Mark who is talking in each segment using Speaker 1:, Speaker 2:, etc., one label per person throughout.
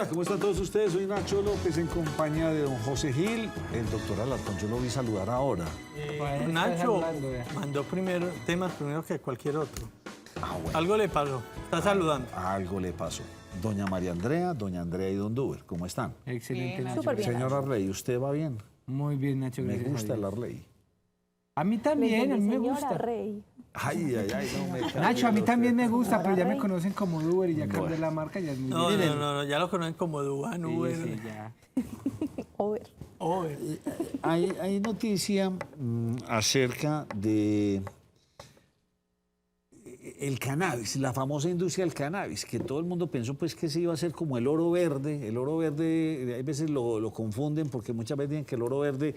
Speaker 1: Hola, ¿cómo están todos ustedes? Soy Nacho López en compañía de don José Gil. El doctor Alarcón, yo lo vi saludar ahora.
Speaker 2: Nacho mandó temas primero que cualquier otro.
Speaker 1: Bueno.
Speaker 2: Algo le pasó. Está saludando.
Speaker 1: Algo le pasó. Doña María Andrea, doña Andrea y don Duber, ¿cómo están?
Speaker 3: Excelente, Nacho.
Speaker 4: Súper bien.
Speaker 1: Señor Arley, ¿usted va bien?
Speaker 3: Muy bien, Nacho.
Speaker 1: Me
Speaker 3: gracias
Speaker 1: gusta
Speaker 3: a
Speaker 1: el
Speaker 3: Dios.
Speaker 1: Arley.
Speaker 3: A mí también, a mí me
Speaker 4: Señora
Speaker 3: gusta.
Speaker 4: Rey.
Speaker 1: Ay, no me
Speaker 3: Nacho, a mí también me gusta, pero ya me
Speaker 4: Rey.
Speaker 3: conocen como Duber y ya cambié
Speaker 1: Bueno.
Speaker 3: la marca, ya es muy
Speaker 2: No,
Speaker 3: bien.
Speaker 2: no, ya lo conocen como Duan, Uber,
Speaker 3: Sí, ya.
Speaker 4: Over.
Speaker 2: Over.
Speaker 1: Hay noticia acerca de el cannabis, la famosa industria del cannabis, que todo el mundo pensó pues que se iba a hacer como el oro verde. El oro verde, hay veces lo confunden porque muchas veces dicen que el oro verde,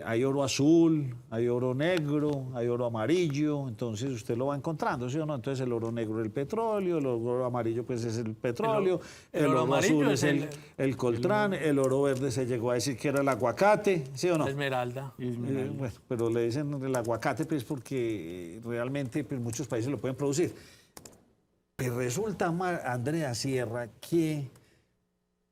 Speaker 1: hay oro azul, hay oro negro, hay oro amarillo, entonces usted lo va encontrando, ¿sí o no? Entonces el oro negro es el petróleo, el oro amarillo pues es el petróleo, el oro
Speaker 2: amarillo
Speaker 1: azul
Speaker 2: es
Speaker 1: es el coltrán, el oro verde se llegó a decir que era el aguacate, ¿sí o no?
Speaker 2: La Esmeralda.
Speaker 1: Bueno, pero le dicen el aguacate pues porque realmente pues, muchos países lo pueden producir. Pero resulta, Andrea Sierra, que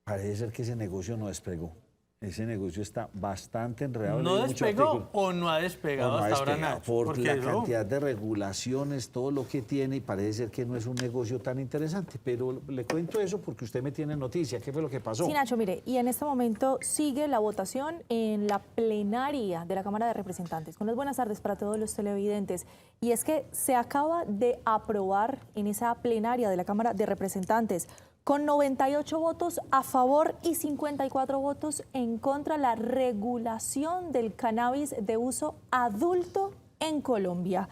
Speaker 1: parece ser que ese negocio no despegó. Ese negocio está bastante enredado.
Speaker 2: ¿No
Speaker 1: Leí mucho
Speaker 2: despegó
Speaker 1: artículo.
Speaker 2: o no ha despegado
Speaker 1: No, no ha
Speaker 2: hasta ahora
Speaker 1: despegado,
Speaker 2: Nacho?
Speaker 1: por
Speaker 2: Porque
Speaker 1: la
Speaker 2: eso-
Speaker 1: cantidad de regulaciones, todo lo que tiene, y parece ser que no es un negocio tan interesante. Pero le cuento eso porque usted me tiene noticia. ¿Qué fue lo que pasó?
Speaker 4: Sí, Nacho, mire, y en este momento sigue la votación en la plenaria de la Cámara de Representantes. Con las buenas tardes para todos los televidentes. Y es que se acaba de aprobar en esa plenaria de la Cámara de Representantes con 98 votos a favor y 54 votos en contra la regulación del cannabis de uso adulto en Colombia.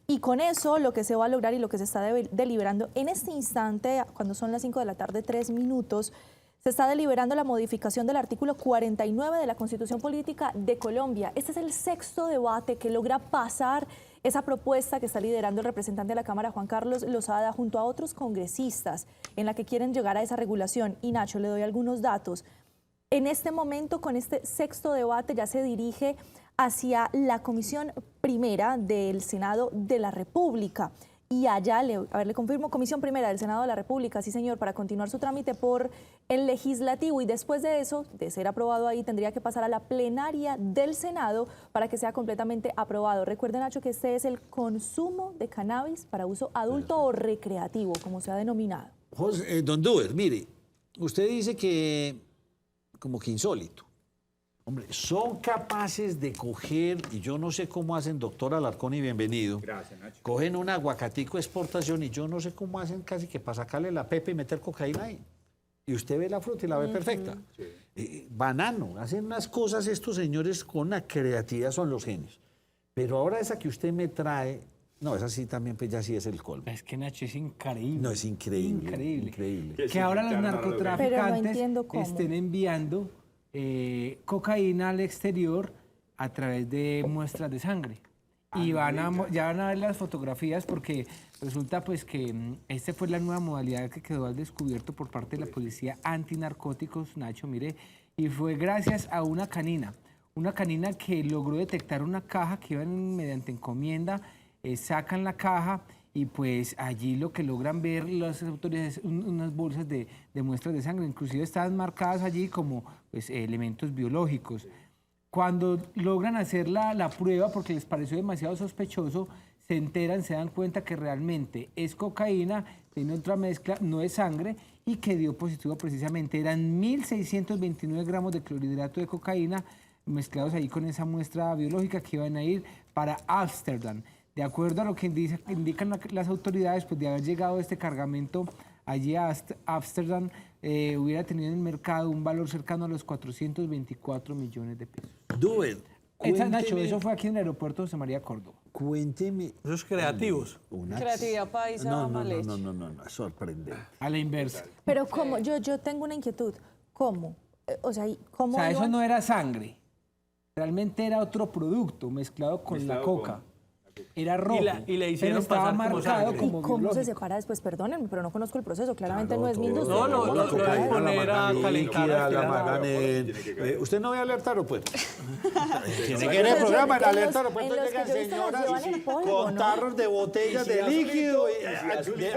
Speaker 4: Y con eso lo que se va a lograr y lo que se está deliberando en este instante, cuando son las 5 de la tarde, 3 minutos, se está deliberando la modificación del artículo 49 de la Constitución Política de Colombia. Este es el sexto debate que logra pasar esa propuesta que está liderando el representante de la Cámara, Juan Carlos Lozada, junto a otros congresistas, en la que quieren llegar a esa regulación. Y Nacho, le doy algunos datos. En este momento, con este sexto debate, ya se dirige hacia la Comisión Primera del Senado de la República. Y allá, le confirmo, Comisión Primera del Senado de la República, sí señor, para continuar su trámite por el Legislativo. Y después de eso, de ser aprobado ahí, tendría que pasar a la plenaria del Senado para que sea completamente aprobado. Recuerden, Nacho, que este es el consumo de cannabis para uso adulto o recreativo, como se ha denominado.
Speaker 1: José, don Duber, mire, usted dice que como que insólito. Hombre, son capaces de coger, y yo no sé cómo hacen, doctor Alarcón, y bienvenido.
Speaker 5: Gracias, Nacho.
Speaker 1: Cogen un aguacatico de exportación y yo no sé cómo hacen casi que para sacarle la pepa y meter cocaína ahí. Y usted ve la fruta y la ve perfecta. Banano, hacen unas cosas estos señores con una creatividad, son los genios. Pero ahora esa que usted me trae, no, esa sí también, pues ya sí es el colmo.
Speaker 3: Es que Nacho es increíble.
Speaker 1: No, es increíble.
Speaker 3: Increíble.
Speaker 1: Increíble.
Speaker 3: Que ahora los
Speaker 4: Pero no
Speaker 3: narcotraficantes
Speaker 4: entiendo cómo.
Speaker 3: estén enviando cocaína al exterior a través de muestras de sangre. Y ya van a ver las fotografías porque resulta pues que esta fue la nueva modalidad que quedó al descubierto por parte de la policía antinarcóticos, Nacho, mire, y fue gracias a una canina que logró detectar una caja que iban mediante encomienda, sacan la caja y pues allí lo que logran ver las autoridades es unas bolsas de muestras de sangre, inclusive estaban marcadas allí como pues, elementos biológicos. Cuando logran hacer la prueba, porque les pareció demasiado sospechoso, se enteran, se dan cuenta que realmente es cocaína, tiene otra mezcla, no es sangre, y que dio positivo precisamente. Eran 1.629 gramos de clorhidrato de cocaína mezclados ahí con esa muestra biológica que iban a ir para Ámsterdam. De acuerdo a lo que indican las autoridades, pues de haber llegado este cargamento allí a Ámsterdam, hubiera tenido en el mercado un valor cercano a los 424 millones de pesos.
Speaker 1: Duber,
Speaker 3: Nacho, eso fue aquí en el aeropuerto José María Córdoba.
Speaker 1: cuénteme.
Speaker 2: Esos creativos.
Speaker 6: Creatividad paisa, mal hecha.
Speaker 1: No, sorprendente.
Speaker 3: A la inversa.
Speaker 4: Pero ¿cómo? Yo tengo una inquietud. ¿Cómo? O sea, ¿cómo
Speaker 3: O sea, eso
Speaker 4: iban?
Speaker 3: no era sangre. Realmente era otro producto mezclado con la coca. Era rojo,
Speaker 2: y le
Speaker 3: pero
Speaker 2: hicieron
Speaker 3: estaba
Speaker 2: pasar como
Speaker 3: marcado
Speaker 2: sangre.
Speaker 4: ¿Y
Speaker 3: como
Speaker 4: cómo se
Speaker 3: biológico.
Speaker 4: separa después? Perdónenme, pero no conozco el proceso. Claramente no es mi
Speaker 1: todo.
Speaker 4: industria.
Speaker 2: No, no,
Speaker 1: La
Speaker 2: lo
Speaker 1: cocaína
Speaker 2: deben poner
Speaker 1: la
Speaker 2: a
Speaker 1: mandan
Speaker 2: calentar
Speaker 1: líquida,
Speaker 2: al
Speaker 1: la
Speaker 2: final.
Speaker 1: mandan ¿usted no ve alerta aeropuerto? Tiene que
Speaker 4: Pero
Speaker 1: ir el
Speaker 4: yo-
Speaker 1: programa, en
Speaker 4: en
Speaker 1: alerta
Speaker 4: los-
Speaker 1: aeropuerto
Speaker 4: en los
Speaker 1: llegan
Speaker 4: que yo he visto las
Speaker 1: señoras
Speaker 4: llevan en polvo,
Speaker 1: con
Speaker 4: ¿no?
Speaker 1: tarros de botellas de líquido,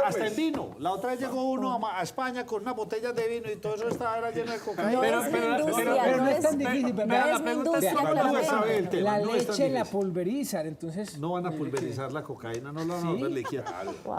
Speaker 1: hasta
Speaker 5: pues.
Speaker 1: en vino. La otra vez llegó uno a España con unas botellas de vino y todo eso era lleno de cocaína.
Speaker 4: No
Speaker 2: Pero-
Speaker 4: es mi
Speaker 2: pero-
Speaker 4: industria,
Speaker 3: Pero
Speaker 4: no
Speaker 3: no es
Speaker 4: es
Speaker 3: tan difícil.
Speaker 4: no
Speaker 3: vea,
Speaker 4: es mi industria,
Speaker 1: Vea,
Speaker 4: claramente.
Speaker 1: sabe el tema,
Speaker 3: La
Speaker 1: no es tan
Speaker 3: leche la
Speaker 1: difícil.
Speaker 3: pulverizan, entonces...
Speaker 1: No van a pulverizar la cocaína, no la van a volver líquida.
Speaker 4: Wow.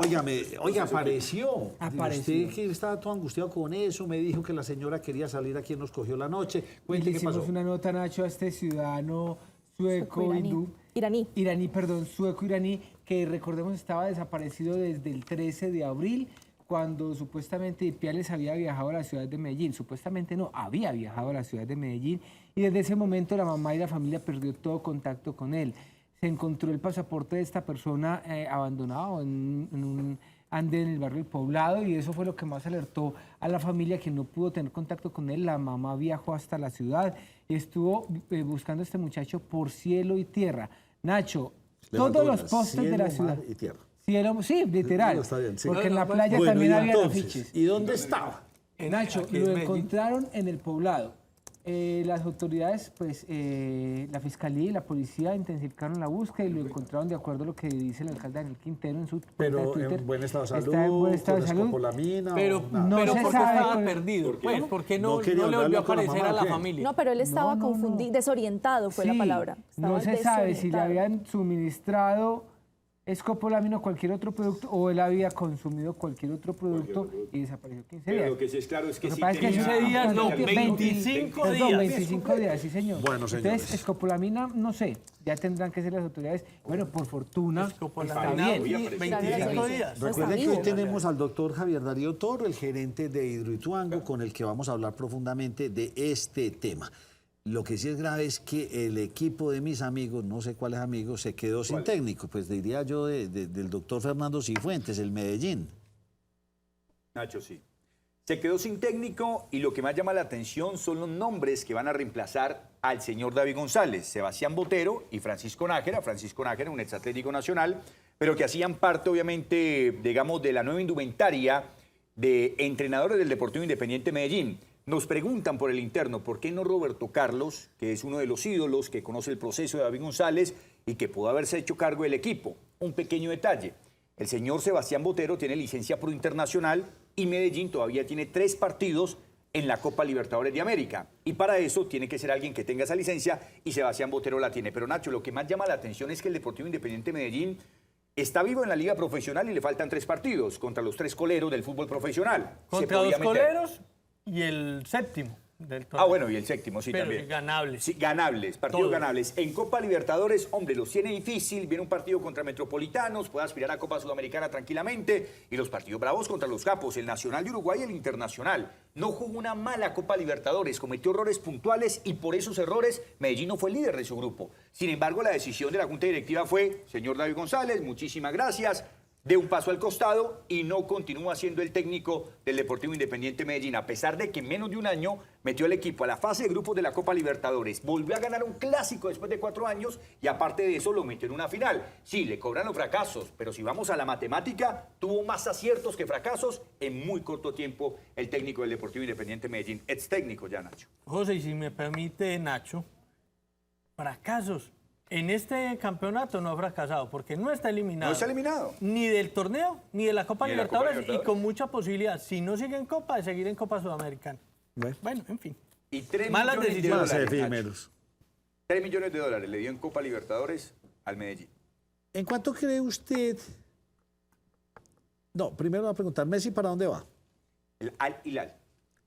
Speaker 1: Oiga, apareció.
Speaker 3: Apareció.
Speaker 1: Usted que estaba todo angustiado con eso, me dijo que la señora quería salir a quien nos cogió la noche.
Speaker 3: Y le
Speaker 1: Cuente qué
Speaker 3: hicimos
Speaker 1: pasó.
Speaker 3: una nota, Nacho, a este ciudadano sueco, hindú,
Speaker 4: Iraní.
Speaker 3: perdón, sueco-iraní, que recordemos estaba desaparecido desde el 13 de abril, cuando supuestamente Ipiales había viajado a la ciudad de Medellín. Supuestamente no, había viajado a la ciudad de Medellín, y desde ese momento la mamá y la familia perdió todo contacto con él. Se encontró el pasaporte de esta persona abandonado en un andén en el barrio El Poblado, y eso fue lo que más alertó a la familia, que no pudo tener contacto con él. La mamá viajó hasta la ciudad y estuvo buscando a este muchacho por cielo y tierra. Nacho,
Speaker 1: Levantó
Speaker 3: todos los
Speaker 1: unas,
Speaker 3: postes de la
Speaker 1: cielo,
Speaker 3: ciudad.
Speaker 1: mar y tierra.
Speaker 3: Cielo, sí, literal.
Speaker 1: Está bien, sí.
Speaker 3: Porque en la
Speaker 2: Bueno,
Speaker 3: playa
Speaker 1: Bueno,
Speaker 3: también
Speaker 1: y
Speaker 3: había
Speaker 1: entonces,
Speaker 3: afiches.
Speaker 1: ¿y dónde estaba?
Speaker 3: Nacho,
Speaker 2: aquí en
Speaker 3: lo
Speaker 2: Medellín.
Speaker 3: encontraron en el Poblado. Las autoridades, pues la fiscalía y la policía intensificaron la búsqueda y lo encontraron de acuerdo a lo que dice el alcalde Daniel Quintero en su cuenta de
Speaker 1: Pero
Speaker 3: Twitter.
Speaker 1: en buen estado de salud,
Speaker 3: Está en buen estado de
Speaker 1: con
Speaker 3: salud.
Speaker 1: escopolamina
Speaker 2: Pero,
Speaker 1: o nada.
Speaker 3: No
Speaker 2: pero
Speaker 3: se
Speaker 2: ¿por qué
Speaker 3: sabe
Speaker 2: estaba
Speaker 3: con-
Speaker 2: perdido? Pues, ¿por qué
Speaker 1: No
Speaker 2: no,
Speaker 1: quería
Speaker 2: no le volvió a
Speaker 1: hablarlo con la
Speaker 2: aparecer
Speaker 1: mamá,
Speaker 2: a la
Speaker 1: ¿o qué?
Speaker 2: familia?
Speaker 4: No, pero él estaba confundido, desorientado fue la
Speaker 3: Sí,
Speaker 4: palabra.
Speaker 3: No
Speaker 4: Estaba
Speaker 3: se sabe si le
Speaker 4: desorientado.
Speaker 3: habían suministrado escopolamina o cualquier otro producto, o él había consumido cualquier otro producto y desapareció 15 días.
Speaker 5: Pero lo que sí es claro es que
Speaker 3: Lo que
Speaker 5: sí
Speaker 3: pasa es que
Speaker 5: tenía-
Speaker 2: 15 días, no,
Speaker 3: 20,
Speaker 2: 25
Speaker 3: perdón,
Speaker 2: días.
Speaker 3: 25 días, sí, señor.
Speaker 1: Bueno, señores.
Speaker 3: Entonces, escopolamina, no sé, ya tendrán que ser las autoridades. Bueno, por fortuna, está
Speaker 2: Escopolamina,
Speaker 3: bien.
Speaker 2: 25 días.
Speaker 4: No está
Speaker 1: Recuerden que hoy
Speaker 4: vivo.
Speaker 1: tenemos al doctor Javier Darío Toro, el gerente de Hidroituango, con el que vamos a hablar profundamente de este tema. Lo que sí es grave es que el equipo de mis amigos, no sé cuáles amigos, se quedó sin técnico. Pues diría yo del doctor Fernando Cifuentes, el Medellín.
Speaker 5: Nacho, sí. Se quedó sin técnico y lo que más llama la atención son los nombres que van a reemplazar al señor David González, Sebastián Botero y Francisco Nájera. Francisco Nájera, un exatlético nacional, pero que hacían parte, obviamente, digamos, de la nueva indumentaria de entrenadores del Deportivo Independiente Medellín. Nos preguntan por el interno, ¿por qué no Roberto Carlos, que es uno de los ídolos, que conoce el proceso de David González y que pudo haberse hecho cargo del equipo? Un pequeño detalle. El señor Sebastián Botero tiene licencia pro internacional y Medellín todavía tiene 3 partidos en la Copa Libertadores de América. Y para eso tiene que ser alguien que tenga esa licencia y Sebastián Botero la tiene. Pero Nacho, lo que más llama la atención es que el Deportivo Independiente Medellín está vivo en la liga profesional y le faltan 3 partidos contra los 3 coleros del fútbol profesional. Se
Speaker 2: Contra
Speaker 5: podía
Speaker 2: dos
Speaker 5: meter.
Speaker 2: coleros y el séptimo del torneo.
Speaker 5: Ah, bueno, y el séptimo, sí,
Speaker 2: Pero
Speaker 5: también.
Speaker 2: ganables.
Speaker 5: Sí, ganables, partidos
Speaker 2: Todos.
Speaker 5: ganables. En Copa Libertadores, hombre, los tiene difícil. Viene un partido contra Metropolitanos, puede aspirar a Copa Sudamericana tranquilamente. Y los partidos bravos contra los capos, el Nacional de Uruguay y el Internacional. No jugó una mala Copa Libertadores, cometió errores puntuales y por esos errores Medellín no fue el líder de su grupo. Sin embargo, la decisión de la Junta Directiva fue, señor David González, muchísimas gracias. De un paso al costado y no continúa siendo el técnico del Deportivo Independiente Medellín, a pesar de que en menos de un año metió al equipo a la fase de grupos de la Copa Libertadores, volvió a ganar un clásico después de 4 años y aparte de eso lo metió en una final. Sí, le cobran los fracasos, pero si vamos a la matemática, tuvo más aciertos que fracasos en muy corto tiempo el técnico del Deportivo Independiente Medellín, ex técnico ya, Nacho.
Speaker 2: José, y si me permite, Nacho, fracasos. En este campeonato no ha fracasado porque no está eliminado.
Speaker 5: No está eliminado.
Speaker 2: Ni del torneo, ni de la Copa
Speaker 5: Ni de la Copa
Speaker 2: Libertadores,
Speaker 5: Libertadores.
Speaker 2: y con mucha posibilidad, si no sigue en Copa, de seguir en Copa Sudamericana. Bueno, en fin.
Speaker 5: Y 3
Speaker 2: Malas
Speaker 5: millones de
Speaker 2: decisiones.
Speaker 1: Más
Speaker 5: dólares, Nacho.
Speaker 1: efímeros.
Speaker 5: 3 millones de dólares le dio en Copa Libertadores al Medellín.
Speaker 1: ¿En cuánto cree usted? No, primero va a preguntar, ¿Messi para dónde va?
Speaker 5: El Al-Hilal.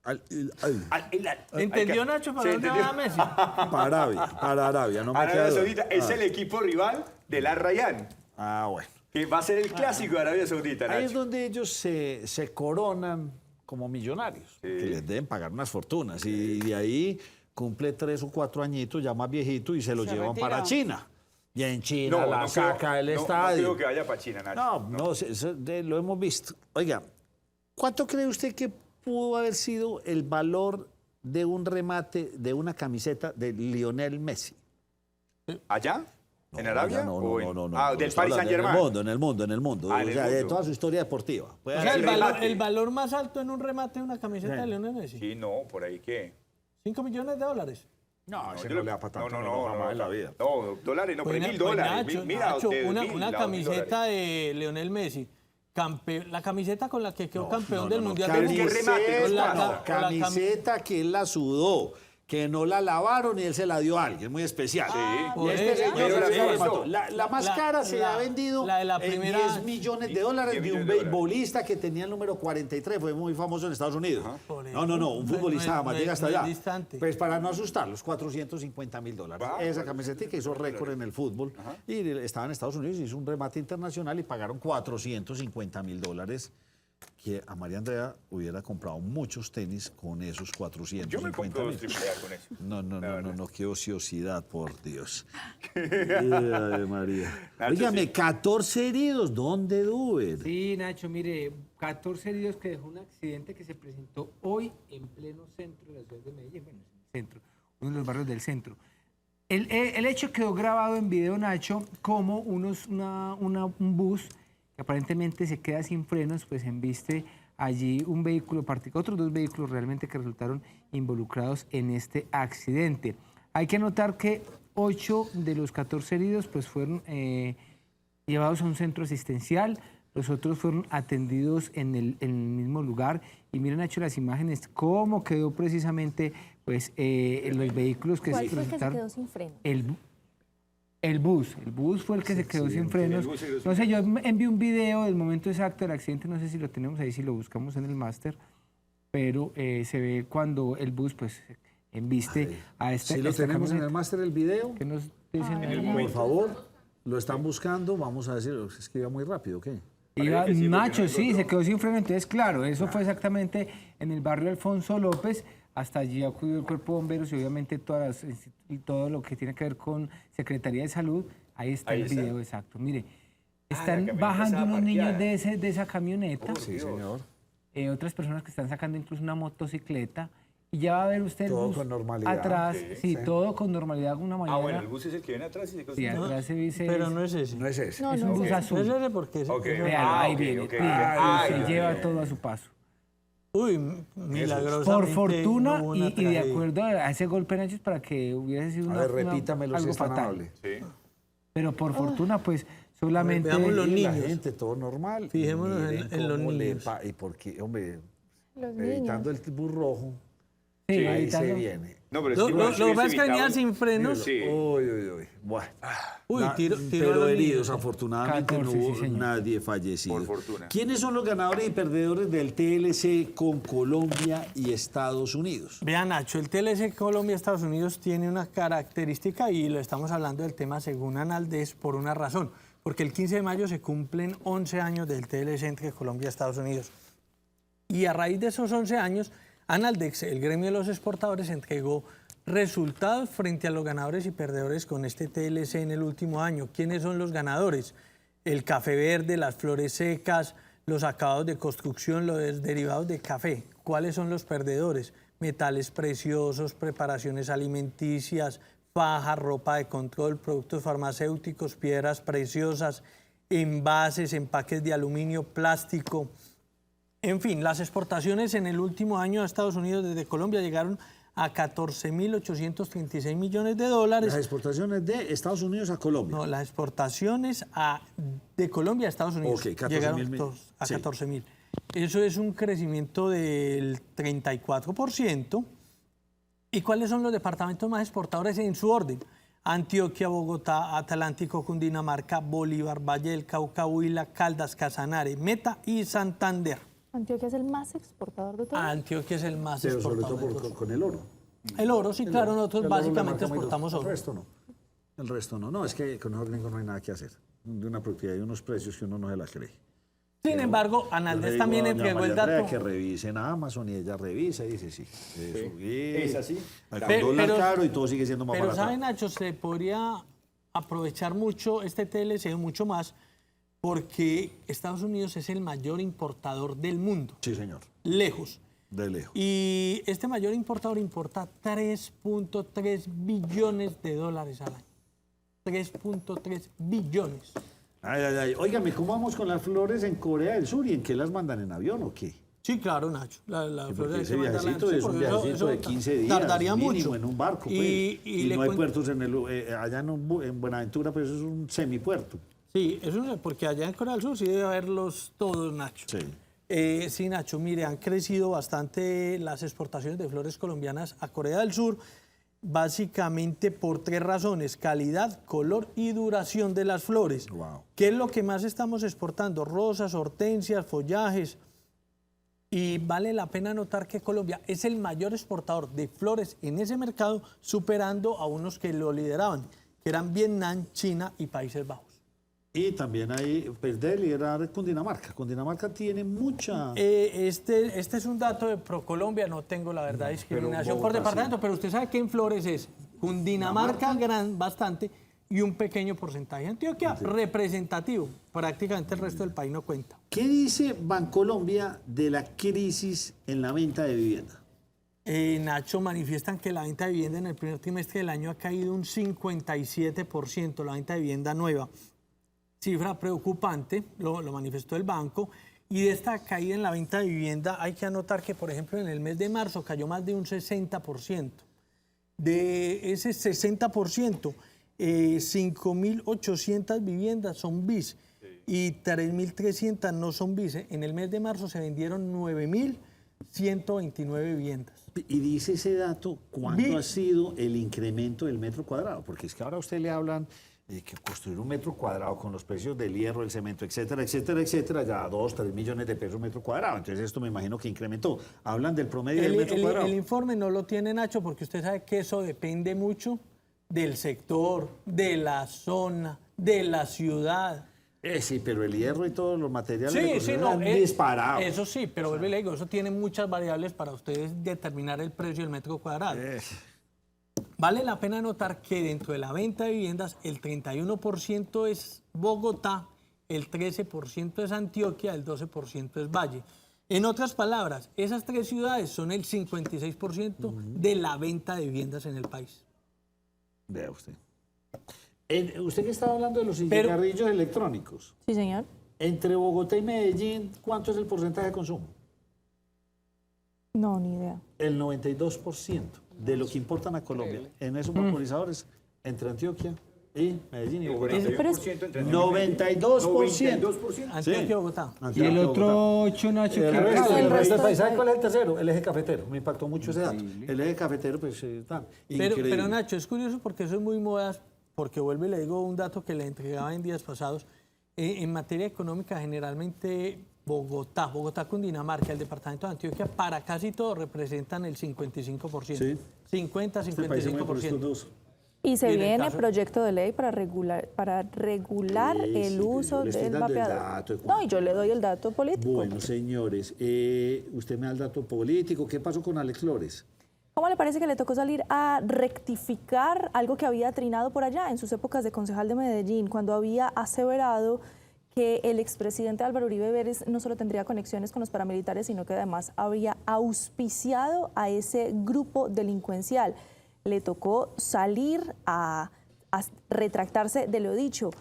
Speaker 1: Al-Hilal.
Speaker 2: ¿Entendió, Nacho, para
Speaker 5: Sí,
Speaker 2: dónde
Speaker 5: entendió.
Speaker 2: va Messi?
Speaker 1: Para Arabia, no me queda
Speaker 5: Arabia
Speaker 1: duda.
Speaker 5: Saudita es el equipo rival del Al Rayyan,
Speaker 1: Ah, bueno.
Speaker 5: que va a ser el clásico de Arabia Saudita,
Speaker 1: Ahí es
Speaker 5: Nacho.
Speaker 1: donde ellos se coronan como millonarios, que les deben pagar unas fortunas. Y de ahí cumple 3 o 4 añitos, ya más viejito, y se lo
Speaker 6: Se
Speaker 1: llevan
Speaker 6: retira.
Speaker 1: para China. Y en China la saca del
Speaker 5: no
Speaker 1: estadio.
Speaker 5: creo que vaya para China, Nacho.
Speaker 1: No, lo hemos visto. Oiga, ¿cuánto cree usted que pudo haber sido el valor de un remate de una camiseta de Lionel Messi?
Speaker 5: ¿Allá? ¿En Arabia?
Speaker 1: No,
Speaker 5: o en-
Speaker 1: no, no.
Speaker 5: Ah, del Paris Saint-Germain.
Speaker 1: En el mundo.
Speaker 5: Ah, en
Speaker 1: O
Speaker 5: el
Speaker 1: sea, de
Speaker 5: mundo.
Speaker 1: toda su historia deportiva. Puede
Speaker 2: O sea,
Speaker 1: haber-
Speaker 5: remate.
Speaker 2: el valor más alto en un remate de una camiseta de Lionel Messi.
Speaker 5: Sí, no, por ahí que...
Speaker 2: 5 millones de dólares.
Speaker 1: No, ese
Speaker 5: yo
Speaker 1: no
Speaker 5: lo-
Speaker 1: le da para tanto.
Speaker 5: no,
Speaker 1: jamás en la vida.
Speaker 5: No, dólares, no, pero
Speaker 2: Pues,
Speaker 5: $1.000
Speaker 2: pues,
Speaker 5: dólares.
Speaker 2: Nacho,
Speaker 5: Mira,
Speaker 2: Nacho,
Speaker 5: de
Speaker 2: una
Speaker 5: 1.000 a
Speaker 2: camiseta
Speaker 5: 1.000
Speaker 2: de Lionel Messi. La camiseta con la que quedó campeón del Mundial
Speaker 5: Pero
Speaker 2: de
Speaker 5: es que
Speaker 2: Fútbol.
Speaker 5: remate,
Speaker 2: Con la-
Speaker 5: no,
Speaker 2: con la cam-
Speaker 1: Camiseta que él la sudó, que no la lavaron y él se la dio a alguien, muy especial.
Speaker 2: por
Speaker 1: Y este
Speaker 2: eso,
Speaker 1: señor
Speaker 5: pero
Speaker 1: se la
Speaker 5: eso.
Speaker 1: remató. La más cara se
Speaker 2: la-
Speaker 1: ha vendido
Speaker 2: la de la
Speaker 1: en
Speaker 2: primera-
Speaker 1: 10 millones de dólares
Speaker 5: 10
Speaker 1: de un
Speaker 5: millones de dólares.
Speaker 1: beisbolista que tenía el número 43, fue muy famoso en Estados Unidos.
Speaker 2: Por
Speaker 1: No, un
Speaker 2: eso.
Speaker 1: futbolista
Speaker 2: No
Speaker 1: jamás
Speaker 2: es-
Speaker 1: llega hasta
Speaker 2: no es
Speaker 1: allá.
Speaker 2: distante.
Speaker 1: Pues para no asustarlos, $450.000. Esa camiseta que hizo récord en el fútbol y estaba en Estados Unidos, hizo un remate internacional y pagaron $450.000. Que a María Andrea hubiera comprado muchos tenis con esos 450.000.
Speaker 5: Yo me compro dos AAA con eso.
Speaker 1: No, qué ociosidad, por Dios. Ay, María.
Speaker 5: Nacho,
Speaker 1: Óigame,
Speaker 5: sí.
Speaker 1: 14 heridos, ¿dónde Duber?
Speaker 3: Sí, Nacho, mire, 14 heridos que dejó un accidente que se presentó hoy en pleno centro de la ciudad de Medellín, bueno, es el centro, uno de los barrios del centro. El hecho quedó grabado en video, Nacho, como un bus que aparentemente se queda sin frenos, pues embiste allí un vehículo particular, otros dos vehículos realmente que resultaron involucrados en este accidente. Hay que anotar que 8 de los 14 heridos pues fueron llevados a un centro asistencial, los otros fueron atendidos en el mismo lugar. Y miren, Nacho, las imágenes, cómo quedó precisamente pues, los vehículos que
Speaker 4: ¿Cuál
Speaker 3: se
Speaker 4: fue el que se
Speaker 3: presentaron.
Speaker 4: quedó sin freno?
Speaker 3: El bus fue el que se quedó sin frenos.
Speaker 5: el bus se quedó sin
Speaker 3: No sé, yo envié un video del momento exacto del accidente, no sé si lo tenemos ahí, si lo buscamos en el máster, pero se ve cuando el bus pues embiste a esta
Speaker 1: Si lo
Speaker 3: esta
Speaker 1: tenemos en
Speaker 3: camioneta.
Speaker 1: el máster el video,
Speaker 3: ¿Qué nos dicen?
Speaker 1: por favor, lo están buscando, vamos a decir, es que iba muy rápido, ¿qué?
Speaker 3: Iba-
Speaker 5: que sí, porque
Speaker 3: Nacho,
Speaker 5: no
Speaker 3: sí,
Speaker 5: encontró.
Speaker 3: se quedó sin freno. Entonces, claro, eso fue exactamente en el barrio Alfonso López. Hasta allí acudió el cuerpo de bomberos y obviamente todo lo que tiene que ver con Secretaría de Salud. Ahí está
Speaker 5: Ahí
Speaker 3: el
Speaker 5: está.
Speaker 3: video exacto. Mire,
Speaker 5: la
Speaker 3: están
Speaker 5: camioneta
Speaker 3: bajando
Speaker 5: estaba
Speaker 3: unos niños
Speaker 5: parqueada.
Speaker 3: de esa camioneta.
Speaker 1: Sí, señor.
Speaker 3: Otras personas que están sacando incluso una motocicleta. Y ya va a ver usted el
Speaker 1: Todo
Speaker 3: bus
Speaker 1: con normalidad.
Speaker 3: atrás. Sí, todo con normalidad. Una mañana.
Speaker 5: Ah, bueno, el bus es el que viene atrás y se quedó
Speaker 3: Sí,
Speaker 5: sin-
Speaker 3: atrás se dice.
Speaker 2: Pero no es ese.
Speaker 1: No es ese.
Speaker 4: No,
Speaker 3: es
Speaker 4: no,
Speaker 3: un
Speaker 4: no.
Speaker 3: bus
Speaker 2: No
Speaker 3: azul.
Speaker 2: es ese porque...
Speaker 5: Ok.
Speaker 3: Véalo,
Speaker 5: Ah,
Speaker 3: ahí
Speaker 5: ok,
Speaker 3: viene.
Speaker 5: ok.
Speaker 3: mira,
Speaker 5: Ay,
Speaker 3: se
Speaker 5: Dios
Speaker 3: lleva
Speaker 5: mío.
Speaker 3: todo a su paso.
Speaker 2: Uy, milagrosamente.
Speaker 3: Por fortuna
Speaker 2: no hubo una
Speaker 3: y de
Speaker 2: tragedia.
Speaker 3: acuerdo a ese golpe, Nacho, es para que hubiese sido
Speaker 1: A ver, repítamelo si
Speaker 3: algo
Speaker 1: es tan
Speaker 3: fatal.
Speaker 1: amable.
Speaker 5: Sí.
Speaker 3: Pero por fortuna, pues solamente...
Speaker 2: veamos los
Speaker 1: Y la
Speaker 2: niños.
Speaker 1: gente, todo normal.
Speaker 2: Fijémonos
Speaker 1: Miren
Speaker 2: en los
Speaker 1: cómo le
Speaker 2: niños.
Speaker 1: ¿Y por qué, hombre?
Speaker 4: Los
Speaker 1: Evitando
Speaker 4: niños.
Speaker 1: el bus rojo,
Speaker 3: Sí,
Speaker 1: ahí
Speaker 3: ahí
Speaker 1: se
Speaker 3: está.
Speaker 1: viene.
Speaker 5: No, pero es
Speaker 2: Lo
Speaker 5: que
Speaker 2: que
Speaker 5: igual si hubiese
Speaker 2: pasa es que venía
Speaker 5: evitado-
Speaker 2: sin frenos.
Speaker 5: Sí.
Speaker 1: Uy. Bueno.
Speaker 2: Uy, tiro a
Speaker 1: pero
Speaker 2: los
Speaker 1: heridos,
Speaker 2: niños.
Speaker 1: afortunadamente
Speaker 3: 14,
Speaker 1: no
Speaker 3: sí,
Speaker 1: hubo
Speaker 3: señor.
Speaker 1: nadie fallecido.
Speaker 5: Por fortuna.
Speaker 1: ¿Quiénes son los ganadores y perdedores del TLC con Colombia y Estados Unidos?
Speaker 2: Vean, Nacho, el TLC Colombia-Estados Unidos tiene una característica y lo estamos hablando del tema según Analdex por una razón. Porque el 15 de mayo se cumplen 11 años del TLC entre Colombia y Estados Unidos. Y a raíz de esos 11 años, Analdex, el gremio de los exportadores, entregó resultados frente a los ganadores y perdedores con este TLC en el último año. ¿Quiénes son los ganadores? El café verde, las flores secas, los acabados de construcción, los derivados de café. ¿Cuáles son los perdedores? Metales preciosos, preparaciones alimenticias, faja, ropa de control, productos farmacéuticos, piedras preciosas, envases, empaques de aluminio, plástico. En fin, las exportaciones en el último año a Estados Unidos desde Colombia llegaron a 14.836 millones de dólares.
Speaker 1: Las exportaciones de Estados Unidos a Colombia.
Speaker 2: No, las exportaciones de Colombia a Estados Unidos
Speaker 1: Ok, 14.000
Speaker 2: llegaron a
Speaker 1: sí.
Speaker 2: 14.000. Eso es un crecimiento del 34%. ¿Y cuáles son los departamentos más exportadores en su orden? Antioquia, Bogotá, Atlántico, Cundinamarca, Bolívar, Valle del Cauca, Huila, Caldas, Casanare, Meta y Santander.
Speaker 4: Antioquia es el más exportador de todos.
Speaker 2: Antioquia es el más
Speaker 1: Pero sobre
Speaker 2: exportador.
Speaker 1: todo
Speaker 2: de todos.
Speaker 1: con el oro.
Speaker 2: El oro, sí, claro, nosotros
Speaker 1: El oro le
Speaker 2: básicamente
Speaker 1: marca muy duro.
Speaker 2: exportamos
Speaker 1: El
Speaker 2: oro.
Speaker 1: resto no. El resto no. No, es que con esos gringos no hay nada que hacer. De una propiedad y unos precios que uno no se la cree.
Speaker 2: Sin embargo,
Speaker 1: Yo le
Speaker 2: Analdex
Speaker 1: digo
Speaker 2: también
Speaker 1: a doña
Speaker 2: entregó el
Speaker 1: María Andrea
Speaker 2: dato.
Speaker 1: que revisen a Amazon y ella revisa y dice sí. Eso,
Speaker 5: Es así.
Speaker 1: Con
Speaker 2: Pero-
Speaker 1: dólar
Speaker 2: pero-
Speaker 1: caro y todo sigue siendo más
Speaker 2: Pero
Speaker 1: barato.
Speaker 2: ¿saben, Nacho? Se podría aprovechar mucho este TLC, mucho más, porque Estados Unidos es el mayor importador del mundo,
Speaker 1: Sí, señor.
Speaker 2: lejos.
Speaker 1: De lejos.
Speaker 2: Y este mayor importador importa 3.3 billones de dólares al año. 3.3 billones.
Speaker 1: Ay, ay, ay. Óigame, ¿cómo vamos con las flores en Corea del Sur? ¿Y en qué las mandan? ¿En avión o qué?
Speaker 2: Sí, claro, Nacho. La
Speaker 1: Sí,
Speaker 2: flor
Speaker 1: porque
Speaker 2: hay
Speaker 1: ese
Speaker 2: que mandarla-
Speaker 1: viajecito
Speaker 2: sí,
Speaker 1: es un
Speaker 2: porque
Speaker 1: viajecito de 15 días.
Speaker 2: Tardaría
Speaker 1: mínimo,
Speaker 2: mucho.
Speaker 1: en un barco, pues. Y
Speaker 2: le
Speaker 1: no hay
Speaker 2: cuento-
Speaker 1: puertos allá en Buenaventura, pues eso es un semipuerto.
Speaker 2: Sí, eso es porque allá en Corea del Sur sí debe haberlos todos, Nacho.
Speaker 1: Sí.
Speaker 2: Sí, Nacho, mire, han crecido bastante las exportaciones de flores colombianas a Corea del Sur, básicamente por 3 razones: calidad, color y duración de las flores.
Speaker 1: Wow.
Speaker 2: ¿Qué es lo que más estamos exportando? Rosas, hortensias, follajes. Y vale la pena notar que Colombia es el mayor exportador de flores en ese mercado, superando a unos que lo lideraban, que eran Vietnam, China y Países Bajos.
Speaker 1: Y también hay, pues debe liderar Cundinamarca. Cundinamarca tiene mucha...
Speaker 2: Este es un dato de ProColombia, no tengo la verdad discriminación por
Speaker 1: Bogotá,
Speaker 2: departamento,
Speaker 1: sí.
Speaker 2: pero usted sabe que en flores es Cundinamarca bastante y un pequeño porcentaje. Antioquia representativo, prácticamente el resto del país no cuenta.
Speaker 1: ¿Qué dice Bancolombia de la crisis en la venta de vivienda?
Speaker 2: Nacho, manifiestan que la venta de vivienda en el primer trimestre del año ha caído un 57%, la venta de vivienda nueva. Cifra preocupante, lo manifestó el banco. Y de esta caída en la venta de vivienda hay que anotar que, por ejemplo, en el mes de marzo cayó más de un 60%. De ese 60%, 5.800 viviendas son BIS y 3.300 no son BIS. En el mes de marzo se vendieron 9.129 viviendas.
Speaker 1: Y dice ese dato, ¿cuánto
Speaker 2: Vi-
Speaker 1: ha sido el incremento del metro cuadrado? Porque es que ahora a usted le hablan que construir un metro cuadrado con los precios del hierro, el cemento, etcétera, etcétera, etcétera, ya 2, 3 millones de pesos metro cuadrado. Entonces esto me imagino que incrementó. Hablan del promedio del metro cuadrado.
Speaker 2: El informe no lo tiene Nacho porque usted sabe que eso depende mucho del sector, de la zona, de la ciudad.
Speaker 1: Sí, pero el hierro y todos los materiales de construcción
Speaker 2: no,
Speaker 1: han disparado.
Speaker 2: eso sí, pero vuelvo y le digo, eso tiene muchas variables para ustedes determinar el precio del metro cuadrado. Vale la pena notar que dentro de la venta de viviendas el 31% es Bogotá, el 13% es Antioquia, el 12% es Valle. En otras palabras, esas 3 ciudades son el 56% de la venta de viviendas en el país.
Speaker 1: Vea usted. Usted que estaba hablando de los
Speaker 2: Pero-
Speaker 1: cigarrillos electrónicos.
Speaker 4: Sí, señor.
Speaker 1: Entre Bogotá y Medellín, ¿cuánto es el porcentaje de consumo?
Speaker 4: No, ni idea.
Speaker 1: El 92% de lo que importan a Colombia en esos vaporizadores entre Antioquia y Medellín y Bogotá.
Speaker 4: Pero es-
Speaker 5: 41% entre
Speaker 1: 92%.
Speaker 5: 92%.
Speaker 2: Antioquia y Bogotá.
Speaker 3: Y el otro 8, Nacho,
Speaker 1: El
Speaker 3: ¿qué
Speaker 1: resto,
Speaker 3: pasa?
Speaker 1: el resto del
Speaker 4: del
Speaker 1: país. ¿Sabe
Speaker 4: país.
Speaker 1: cuál es el tercero? El eje cafetero. Me impactó mucho ese dato. El eje cafetero, pues, está increíble.
Speaker 2: Pero Nacho, es curioso porque eso es muy modas, porque vuelvo y le digo un dato que le entregaba en días pasados. En materia económica, generalmente Bogotá, Cundinamarca, el departamento de Antioquia, para casi todo representan el 55%.
Speaker 1: Sí.
Speaker 2: 50,
Speaker 1: Este país se mueve por estos
Speaker 2: 55%.
Speaker 1: dos.
Speaker 4: Y se
Speaker 2: Y en el
Speaker 4: viene
Speaker 2: caso-
Speaker 4: proyecto de ley para regular
Speaker 1: Sí,
Speaker 4: el
Speaker 1: sí,
Speaker 4: uso
Speaker 1: yo le estoy
Speaker 4: del
Speaker 1: dando el
Speaker 4: vapeador.
Speaker 1: dato de
Speaker 4: No,
Speaker 1: cuánto.
Speaker 4: y yo le doy el dato político.
Speaker 1: Bueno, señores, usted me da el dato político. ¿Qué pasó con Alex Flores?
Speaker 4: ¿Cómo le parece que le tocó salir a rectificar algo que había trinado por allá en sus épocas de concejal de Medellín, cuando había aseverado que el expresidente Álvaro Uribe Vélez no solo tendría conexiones con los paramilitares, sino que además habría auspiciado a ese grupo delincuencial? Le tocó salir a retractarse de lo dicho.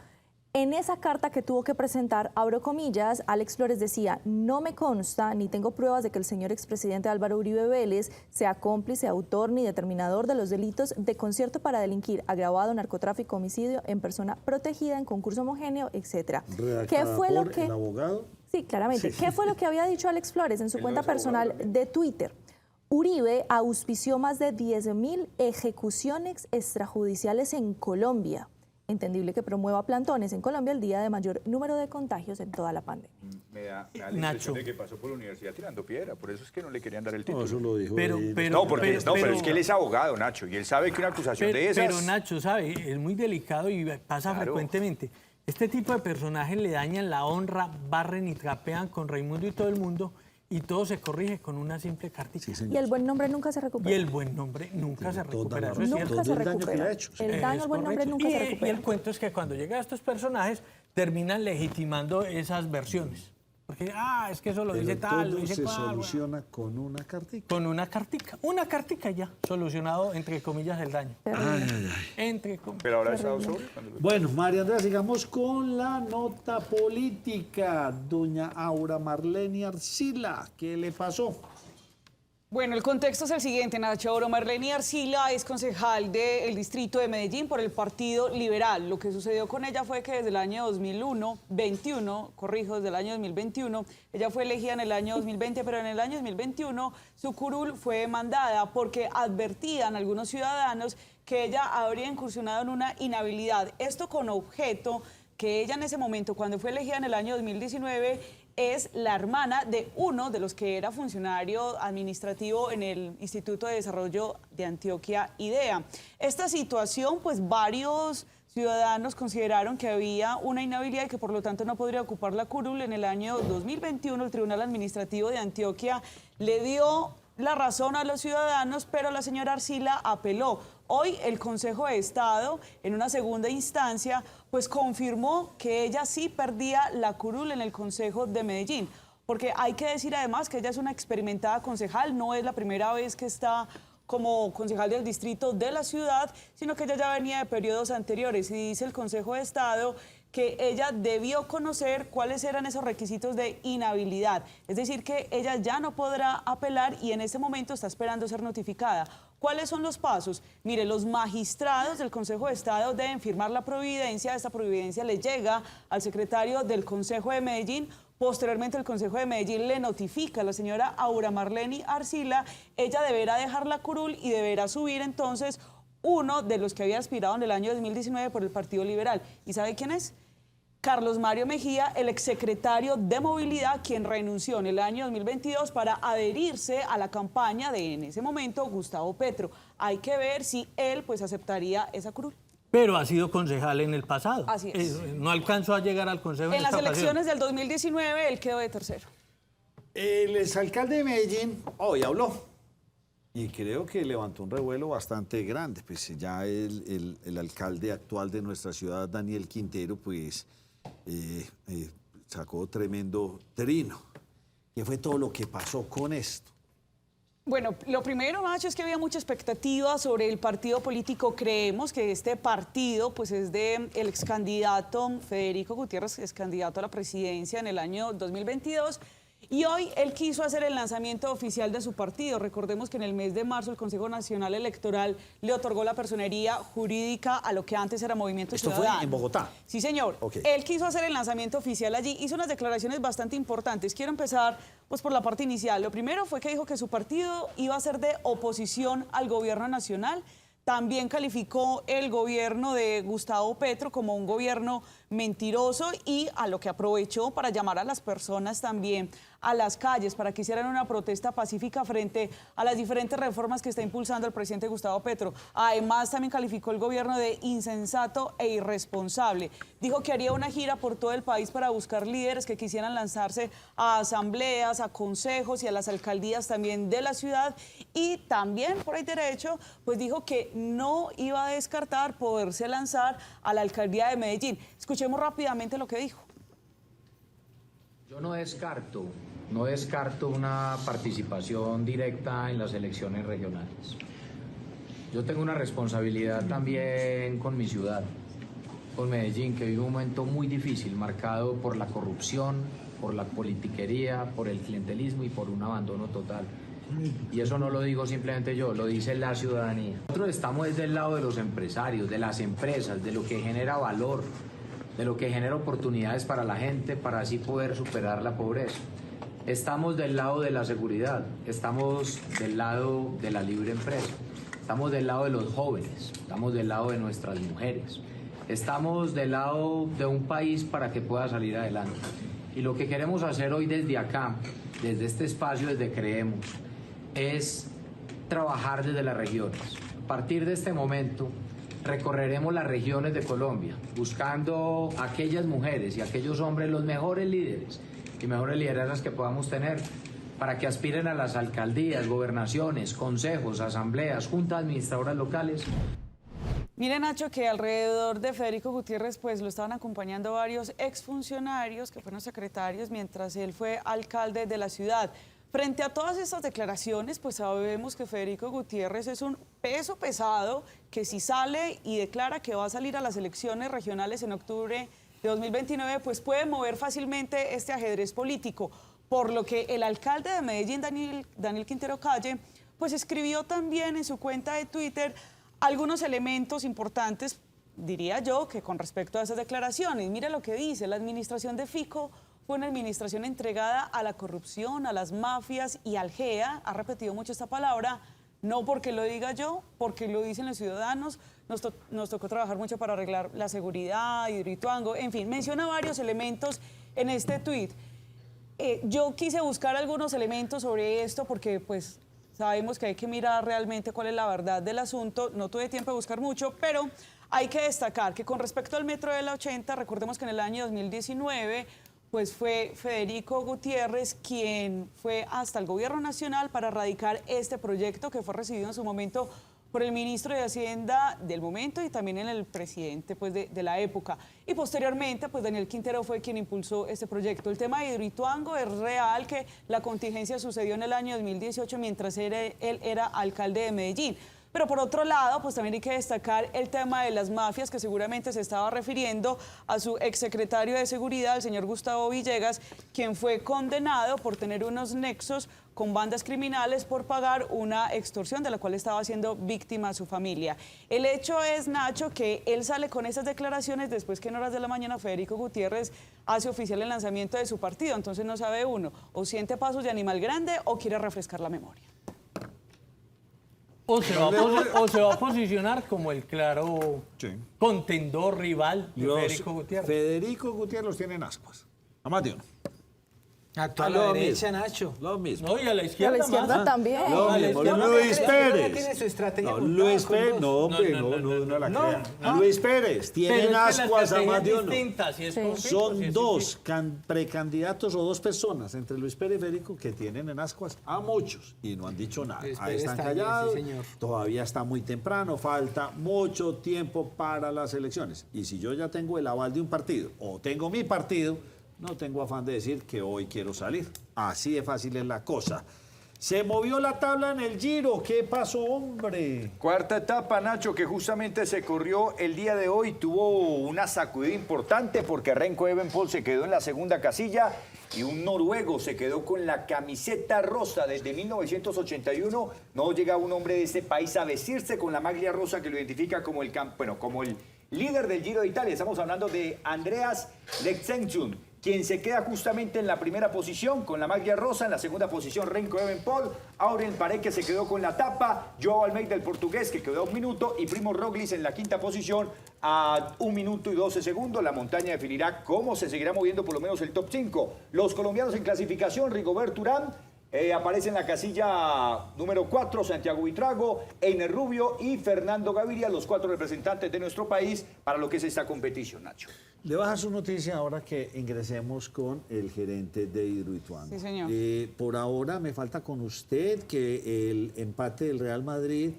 Speaker 4: En esa carta que tuvo que presentar, abro comillas, Alex Flores decía: no me consta ni tengo pruebas de que el señor expresidente Álvaro Uribe Vélez sea cómplice, autor ni determinador de los delitos de concierto para delinquir, agravado, narcotráfico, homicidio en persona protegida, en concurso homogéneo, etcétera. ¿Qué
Speaker 1: Redactada
Speaker 4: fue lo
Speaker 1: por
Speaker 4: que
Speaker 1: el abogado.
Speaker 4: Sí, claramente. ¿Qué fue lo que había dicho Alex Flores en su cuenta personal de Twitter? Uribe auspició más de 10.000 ejecuciones extrajudiciales en Colombia. Entendible que promueva plantones en Colombia el día de mayor número de contagios en toda la pandemia.
Speaker 5: Me da la
Speaker 2: Nacho.
Speaker 5: impresión de que pasó por la universidad tirando piedra, por eso es que no le querían dar el
Speaker 1: No,
Speaker 5: título.
Speaker 1: eso lo dijo
Speaker 2: Pero-
Speaker 1: él.
Speaker 2: pero-
Speaker 5: No, porque, pero es que él es abogado, Nacho, y él sabe que una acusación de esas...
Speaker 2: Pero Nacho, ¿sabe? Es muy delicado y pasa
Speaker 5: Claro.
Speaker 2: frecuentemente. Este tipo de personajes le dañan la honra, barren y trapean con Raimundo y todo el mundo, y todo se corrige con una simple cartita.
Speaker 1: Sí, señor.
Speaker 4: Y el buen nombre nunca se
Speaker 2: Y
Speaker 4: recupera.
Speaker 2: el buen nombre nunca se
Speaker 1: toda
Speaker 2: recupera.
Speaker 1: la
Speaker 2: Eso es
Speaker 1: razón.
Speaker 2: cierto.
Speaker 4: Nunca se
Speaker 1: todo el daño que le
Speaker 4: recupera.
Speaker 1: ha hecho, sí.
Speaker 4: El daño al buen nombre
Speaker 2: correcto.
Speaker 4: nunca se
Speaker 2: Y
Speaker 4: recupera.
Speaker 2: el cuento es que cuando llega a estos personajes terminan legitimando esas versiones. Porque, es que eso lo
Speaker 1: Pero
Speaker 2: dice tal, lo
Speaker 1: todo
Speaker 2: dice
Speaker 1: se
Speaker 2: cual.
Speaker 1: soluciona con una cartica.
Speaker 2: Con una cartica ya, solucionado, entre comillas, el daño. Entre comillas.
Speaker 5: Pero ahora está sobre.
Speaker 1: Bueno, María Andrea, sigamos con la nota política. Doña Aura Marlene Arcila, ¿qué le pasó?
Speaker 6: Bueno, el contexto es el siguiente. Nacho Aura Marlene Arcila es concejal del distrito de Medellín por el Partido Liberal. Lo que sucedió con ella fue que desde el año 2021, desde el año 2021, ella fue elegida en el año 2020, pero en el año 2021 su curul fue demandada porque advertían algunos ciudadanos que ella habría incursionado en una inhabilidad. Esto con objeto que ella en ese momento, cuando fue elegida en el año 2019, es la hermana de uno de los que era funcionario administrativo en el Instituto de Desarrollo de Antioquia, IDEA. Esta situación, pues varios ciudadanos consideraron que había una inhabilidad y que por lo tanto no podría ocupar la curul. En el año 2021 el Tribunal Administrativo de Antioquia le dio la razón a los ciudadanos, pero la señora Arcila apeló. Hoy el Consejo de Estado, en una segunda instancia, pues confirmó que ella sí perdía la curul en el Consejo de Medellín. Porque hay que decir además que ella es una experimentada concejal, no es la primera vez que está como concejal del distrito de la ciudad, sino que ella ya venía de periodos anteriores. Y dice el Consejo de Estado que ella debió conocer cuáles eran esos requisitos de inhabilidad. Es decir, que ella ya no podrá apelar y en este momento está esperando ser notificada. ¿Cuáles son los pasos? Mire, los magistrados del Consejo de Estado deben firmar la providencia. Esta providencia le llega al secretario del Consejo de Medellín. Posteriormente, el Consejo de Medellín le notifica a la señora Aura Marlene Arcila. Ella deberá dejar la curul y deberá subir entonces uno de los que había aspirado en el año 2019 por el Partido Liberal. ¿Y sabe quién es? Carlos Mario Mejía, el exsecretario de Movilidad, quien renunció en el año 2022 para adherirse a la campaña de, en ese momento, Gustavo Petro. Hay que ver si él, pues, aceptaría esa curul.
Speaker 2: Pero ha sido concejal en el pasado.
Speaker 6: Así es.
Speaker 2: No alcanzó a llegar al Consejo
Speaker 6: En las elecciones del 2019, él quedó de tercero.
Speaker 1: El exalcalde de Medellín hoy habló y creo que levantó un revuelo bastante grande. Pues ya el alcalde actual de nuestra ciudad, Daniel Quintero, pues sacó tremendo trino. ¿Qué fue todo lo que pasó con esto?
Speaker 6: Bueno, lo primero, Nacho, es que había mucha expectativa sobre el partido político. Creemos que este partido pues es de el excandidato Federico Gutiérrez, ex candidato a la presidencia en el año 2022. Y hoy él quiso hacer el lanzamiento oficial de su partido. Recordemos que en el mes de marzo el Consejo Nacional Electoral le otorgó la personería jurídica a lo que antes era Movimiento Ciudadano.
Speaker 1: ¿Esto fue en Bogotá?
Speaker 6: Sí, señor.
Speaker 1: Okay.
Speaker 6: Él quiso hacer el lanzamiento oficial allí, hizo unas declaraciones bastante importantes. Quiero empezar pues, por la parte inicial. Lo primero fue que dijo que su partido iba a ser de oposición al gobierno nacional. También calificó el gobierno de Gustavo Petro como un gobierno mentiroso y a lo que aprovechó para llamar a las personas también a las calles para que hicieran una protesta pacífica frente a las diferentes reformas que está impulsando el presidente Gustavo Petro. Además, también calificó el gobierno de insensato e irresponsable. Dijo que haría una gira por todo el país para buscar líderes que quisieran lanzarse a asambleas, a consejos y a las alcaldías también de la ciudad. Y también, por ahí derecho, pues dijo que no iba a descartar poderse lanzar a la alcaldía de Medellín. Escuchemos rápidamente lo que dijo.
Speaker 7: Yo no descarto una participación directa en las elecciones regionales. Yo tengo una responsabilidad también con mi ciudad, con Medellín, que vive un momento muy difícil, marcado por la corrupción, por la politiquería, por el clientelismo y por un abandono total. Y eso no lo digo simplemente yo, lo dice la ciudadanía. Nosotros estamos desde el lado de los empresarios, de las empresas, de lo que genera valor, de lo que genera oportunidades para la gente, para así poder superar la pobreza. Estamos del lado de la seguridad, estamos del lado de la libre empresa, estamos del lado de los jóvenes, estamos del lado de nuestras mujeres, estamos del lado de un país para que pueda salir adelante. Y lo que queremos hacer hoy desde acá, desde este espacio, desde Creemos, es trabajar desde las regiones. A partir de este momento, recorreremos las regiones de Colombia, buscando a aquellas mujeres y a aquellos hombres, los mejores líderes y mejores lideresas que podamos tener, para que aspiren a las alcaldías, gobernaciones, consejos, asambleas, juntas administradoras locales.
Speaker 6: Mire, Nacho, que alrededor de Federico Gutiérrez pues lo estaban acompañando varios exfuncionarios que fueron secretarios mientras él fue alcalde de la ciudad. Frente a todas estas declaraciones, pues sabemos que Federico Gutiérrez es un peso pesado que si sale y declara que va a salir a las elecciones regionales en octubre de 2029, pues puede mover fácilmente este ajedrez político. Por lo que el alcalde de Medellín, Daniel Quintero Calle, pues escribió también en su cuenta de Twitter algunos elementos importantes, diría yo, que con respecto a esas declaraciones. Mire lo que dice: la administración de Fico fue una administración entregada a la corrupción, a las mafias y al GEA. Ha repetido mucho esta palabra, no porque lo diga yo, porque lo dicen los ciudadanos. Nos tocó trabajar mucho para arreglar la seguridad, Hidroituango, en fin, menciona varios elementos en este tuit. Yo quise buscar algunos elementos sobre esto porque pues sabemos que hay que mirar realmente cuál es la verdad del asunto. No tuve tiempo de buscar mucho, pero hay que destacar que con respecto al metro de la 80, recordemos que en el año 2019 pues fue Federico Gutiérrez quien fue hasta el gobierno nacional para erradicar este proyecto que fue recibido en su momento por el ministro de Hacienda del momento y también en el presidente pues, de la época. Y posteriormente, pues Daniel Quintero fue quien impulsó este proyecto. El tema de Hidroituango es real que la contingencia sucedió en el año 2018 mientras él era alcalde de Medellín. Pero por otro lado, pues también hay que destacar el tema de las mafias, que seguramente se estaba refiriendo a su exsecretario de Seguridad, el señor Gustavo Villegas, quien fue condenado por tener unos nexos con bandas criminales por pagar una extorsión de la cual estaba siendo víctima su familia. El hecho es, Nacho, que él sale con esas declaraciones después que en horas de la mañana Federico Gutiérrez hace oficial el lanzamiento de su partido. Entonces no sabe uno, o siente pasos de animal grande o quiere refrescar la memoria.
Speaker 2: O se va a posicionar como el claro contendor, rival de Federico Gutiérrez.
Speaker 1: Federico Gutiérrez los tiene en ascuas. A más de uno.
Speaker 3: Actúa a la derecha, Nacho.
Speaker 1: Lo mismo.
Speaker 2: No, y a la
Speaker 4: Y a
Speaker 2: izquierda,
Speaker 4: la izquierda
Speaker 2: más.
Speaker 4: también.
Speaker 1: Lo
Speaker 2: a la
Speaker 1: mismo.
Speaker 2: izquierda
Speaker 1: Luis
Speaker 3: Ya
Speaker 1: Pérez.
Speaker 3: tiene su estrategia.
Speaker 1: Luis Pérez, no la crea. Luis Pérez tiene en ascuas a más de uno. Son dos precandidatos o dos personas entre Luis Pérez y Federico que tienen en ascuas a muchos y no han dicho nada.
Speaker 3: Luis
Speaker 1: Ahí
Speaker 3: Pérez
Speaker 1: están
Speaker 3: también,
Speaker 1: callados.
Speaker 3: sí, señor.
Speaker 1: Todavía está muy temprano, falta mucho tiempo para las elecciones. Y si yo ya tengo el aval de un partido o tengo mi partido, no tengo afán de decir que hoy quiero salir. Así de fácil es la cosa. Se movió la tabla en el Giro. ¿Qué pasó, hombre?
Speaker 5: Cuarta etapa, Nacho, que justamente se corrió el día de hoy. Tuvo una sacudida importante porque Remco Evenepoel se quedó en la segunda casilla y un noruego se quedó con la camiseta rosa. Desde 1981 no llega un hombre de este país a vestirse con la maglia rosa que lo identifica como como el líder del Giro de Italia. Estamos hablando de Andreas Lexenchun, quien se queda justamente en la primera posición con la maglia rosa. En la segunda posición, Remco Evenepoel. Aurel Paré, que se quedó con la tapa. Joao Almeida, el portugués, que quedó a 1 minuto. Y Primo Roglic en la quinta posición a 1 minuto y 12 segundos. La montaña definirá cómo se seguirá moviendo por lo menos el top 5. Los colombianos en clasificación, Rigobert Urán. Aparece en la casilla número 4, Santiago Buitrago, Einer Rubio y Fernando Gaviria, los 4 representantes de nuestro país para lo que es esta competición, Nacho.
Speaker 1: Le baja su noticia ahora que ingresemos con el gerente de Hidroituango.
Speaker 6: Sí, señor.
Speaker 1: Por ahora me falta con usted que el empate del Real Madrid,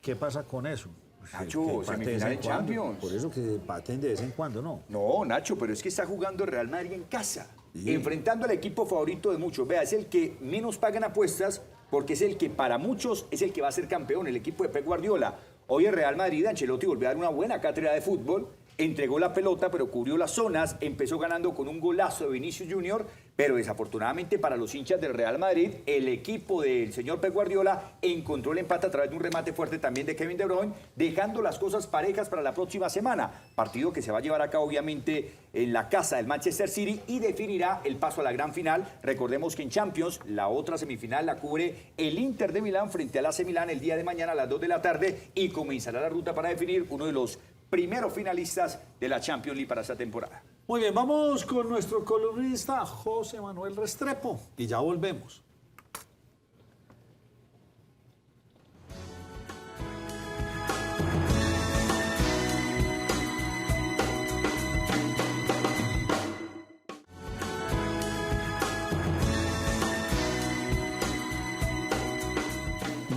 Speaker 1: ¿qué pasa con eso?
Speaker 5: Nacho,
Speaker 1: Que empate de vez
Speaker 5: semifinal
Speaker 1: en
Speaker 5: de
Speaker 1: cuando.
Speaker 5: Champions.
Speaker 1: Por eso que empaten de vez en cuando, ¿no?
Speaker 5: No, Nacho, pero es que está jugando el Real Madrid en casa,
Speaker 1: Sí.
Speaker 5: enfrentando al equipo favorito de muchos. Vea, es el que menos pagan apuestas porque es el que para muchos es el que va a ser campeón, el equipo de Pep Guardiola. Hoy el Real Madrid, Ancelotti volvió a dar una buena cátedra de fútbol, entregó la pelota, pero cubrió las zonas, empezó ganando con un golazo de Vinicius Junior, pero desafortunadamente para los hinchas del Real Madrid, el equipo del señor Pep Guardiola encontró el empate a través de un remate fuerte también de Kevin De Bruyne, dejando las cosas parejas para la próxima semana. Partido que se va a llevar a cabo obviamente en la casa del Manchester City y definirá el paso a la gran final. Recordemos que en Champions la otra semifinal la cubre el Inter de Milán frente al AC Milán el día de mañana a las 2 de la tarde y comenzará la ruta para definir uno de los primeros finalistas de la Champions League para esta temporada.
Speaker 1: Muy bien, vamos con nuestro columnista José Manuel Restrepo y ya volvemos.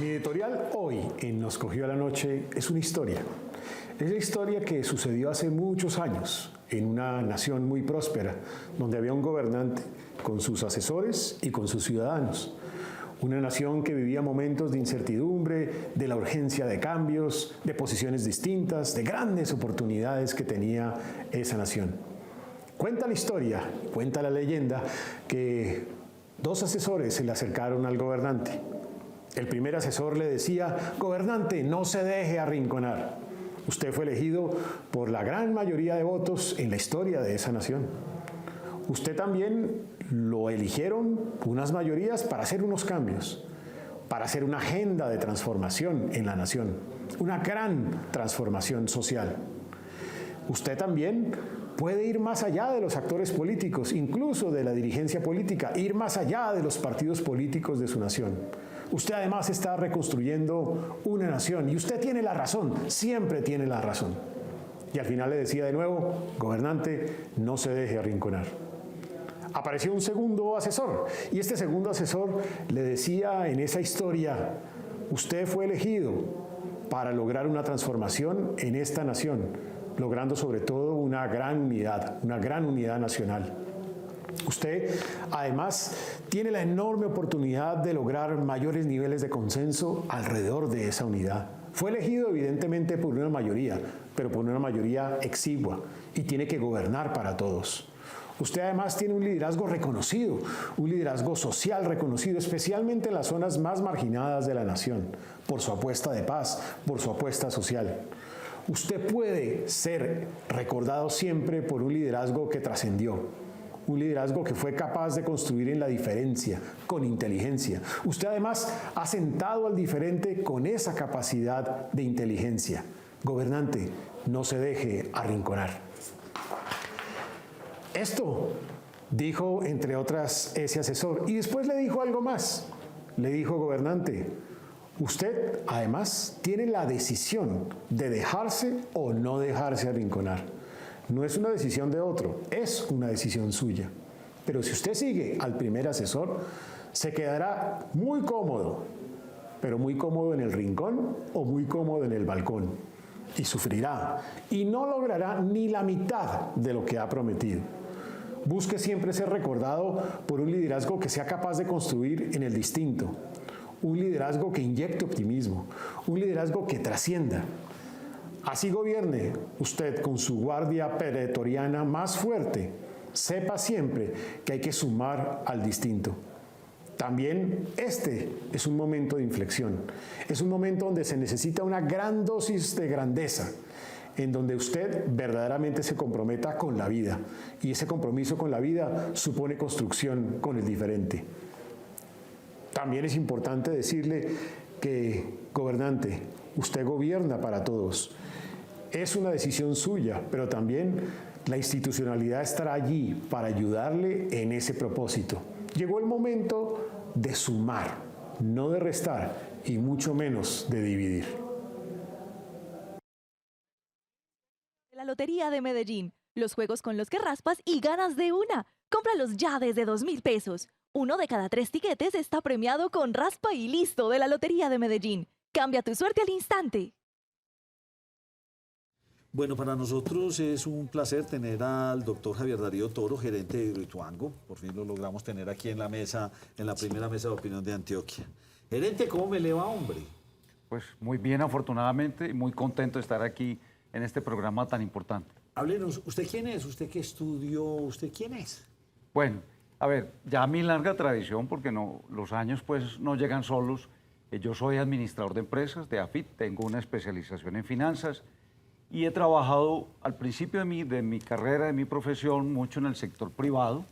Speaker 8: Mi editorial hoy en nos cogió a la noche es una historia. Es la historia que sucedió hace muchos años en una nación muy próspera, donde había un gobernante con sus asesores y con sus ciudadanos. Una nación que vivía momentos de incertidumbre, de la urgencia de cambios, de posiciones distintas, de grandes oportunidades que tenía esa nación. Cuenta la historia, cuenta la leyenda, que dos asesores se le acercaron al gobernante. El primer asesor le decía: gobernante, no se deje arrinconar. Usted fue elegido por la gran mayoría de votos en la historia de esa nación. Usted también lo eligieron unas mayorías para hacer unos cambios, para hacer una agenda de transformación en la nación, una gran transformación social. Usted también puede ir más allá de los actores políticos, incluso de la dirigencia política, ir más allá de los partidos políticos de su nación. Usted además está reconstruyendo una nación y usted tiene la razón, siempre tiene la razón. Y al final le decía de nuevo: gobernante, no se deje arrinconar. Apareció un segundo asesor y este segundo asesor le decía en esa historia: usted fue elegido para lograr una transformación en esta nación, logrando sobre todo una gran unidad nacional. Usted, además, tiene la enorme oportunidad de lograr mayores niveles de consenso alrededor de esa unidad. Fue elegido evidentemente por una mayoría, pero por una mayoría exigua, y tiene que gobernar para todos. Usted además tiene un liderazgo reconocido, un liderazgo social reconocido, especialmente en las zonas más marginadas de la nación, por su apuesta de paz, por su apuesta social. Usted puede ser recordado siempre por un liderazgo que trascendió, un liderazgo que fue capaz de construir en la diferencia, con inteligencia. Usted además ha sentado al diferente con esa capacidad de inteligencia. Gobernante, no se deje arrinconar. Esto dijo, entre otras, ese asesor. Y después le dijo algo más. Le dijo: gobernante, usted además tiene la decisión de dejarse o no dejarse arrinconar. No es una decisión de otro, es una decisión suya. Pero si usted sigue al primer asesor, se quedará muy cómodo, pero muy cómodo en el rincón o muy cómodo en el balcón. Y sufrirá, y no logrará ni la mitad de lo que ha prometido. Busque siempre ser recordado por un liderazgo que sea capaz de construir en el distinto, un liderazgo que inyecte optimismo, un liderazgo que trascienda. Así gobierne usted con su guardia pretoriana más fuerte, sepa siempre que hay que sumar al distinto. También este es un momento de inflexión, es un momento donde se necesita una gran dosis de grandeza, en donde usted verdaderamente se comprometa con la vida, y ese compromiso con la vida supone construcción con el diferente. También es importante decirle que, gobernante, usted gobierna para todos. Es una decisión suya, pero también la institucionalidad estará allí para ayudarle en ese propósito. Llegó el momento de sumar, no de restar, y mucho menos de dividir.
Speaker 9: La Lotería de Medellín. Los juegos con los que raspas y ganas de una. Cómpralos ya desde 2.000 pesos. 1 de cada 3 tiquetes está premiado con Raspa y Listo de la Lotería de Medellín. Cambia tu suerte al instante.
Speaker 1: Bueno, para nosotros es un placer tener al doctor Javier Darío Toro, gerente de Hidroituango. Por fin lo logramos tener aquí en la mesa, en la primera mesa de opinión de Antioquia. Gerente, ¿cómo me le va, hombre?
Speaker 10: Pues muy bien, afortunadamente, y muy contento de estar aquí en este programa tan importante.
Speaker 1: Háblenos, ¿usted quién es? ¿Usted qué estudió? ¿Usted quién es?
Speaker 10: Bueno, a ver, ya mi larga tradición, porque no, los años pues no llegan solos. Yo soy administrador de empresas, de AFIT, tengo una especialización en finanzas y he trabajado al principio de mi carrera, de mi profesión, mucho en el sector privado.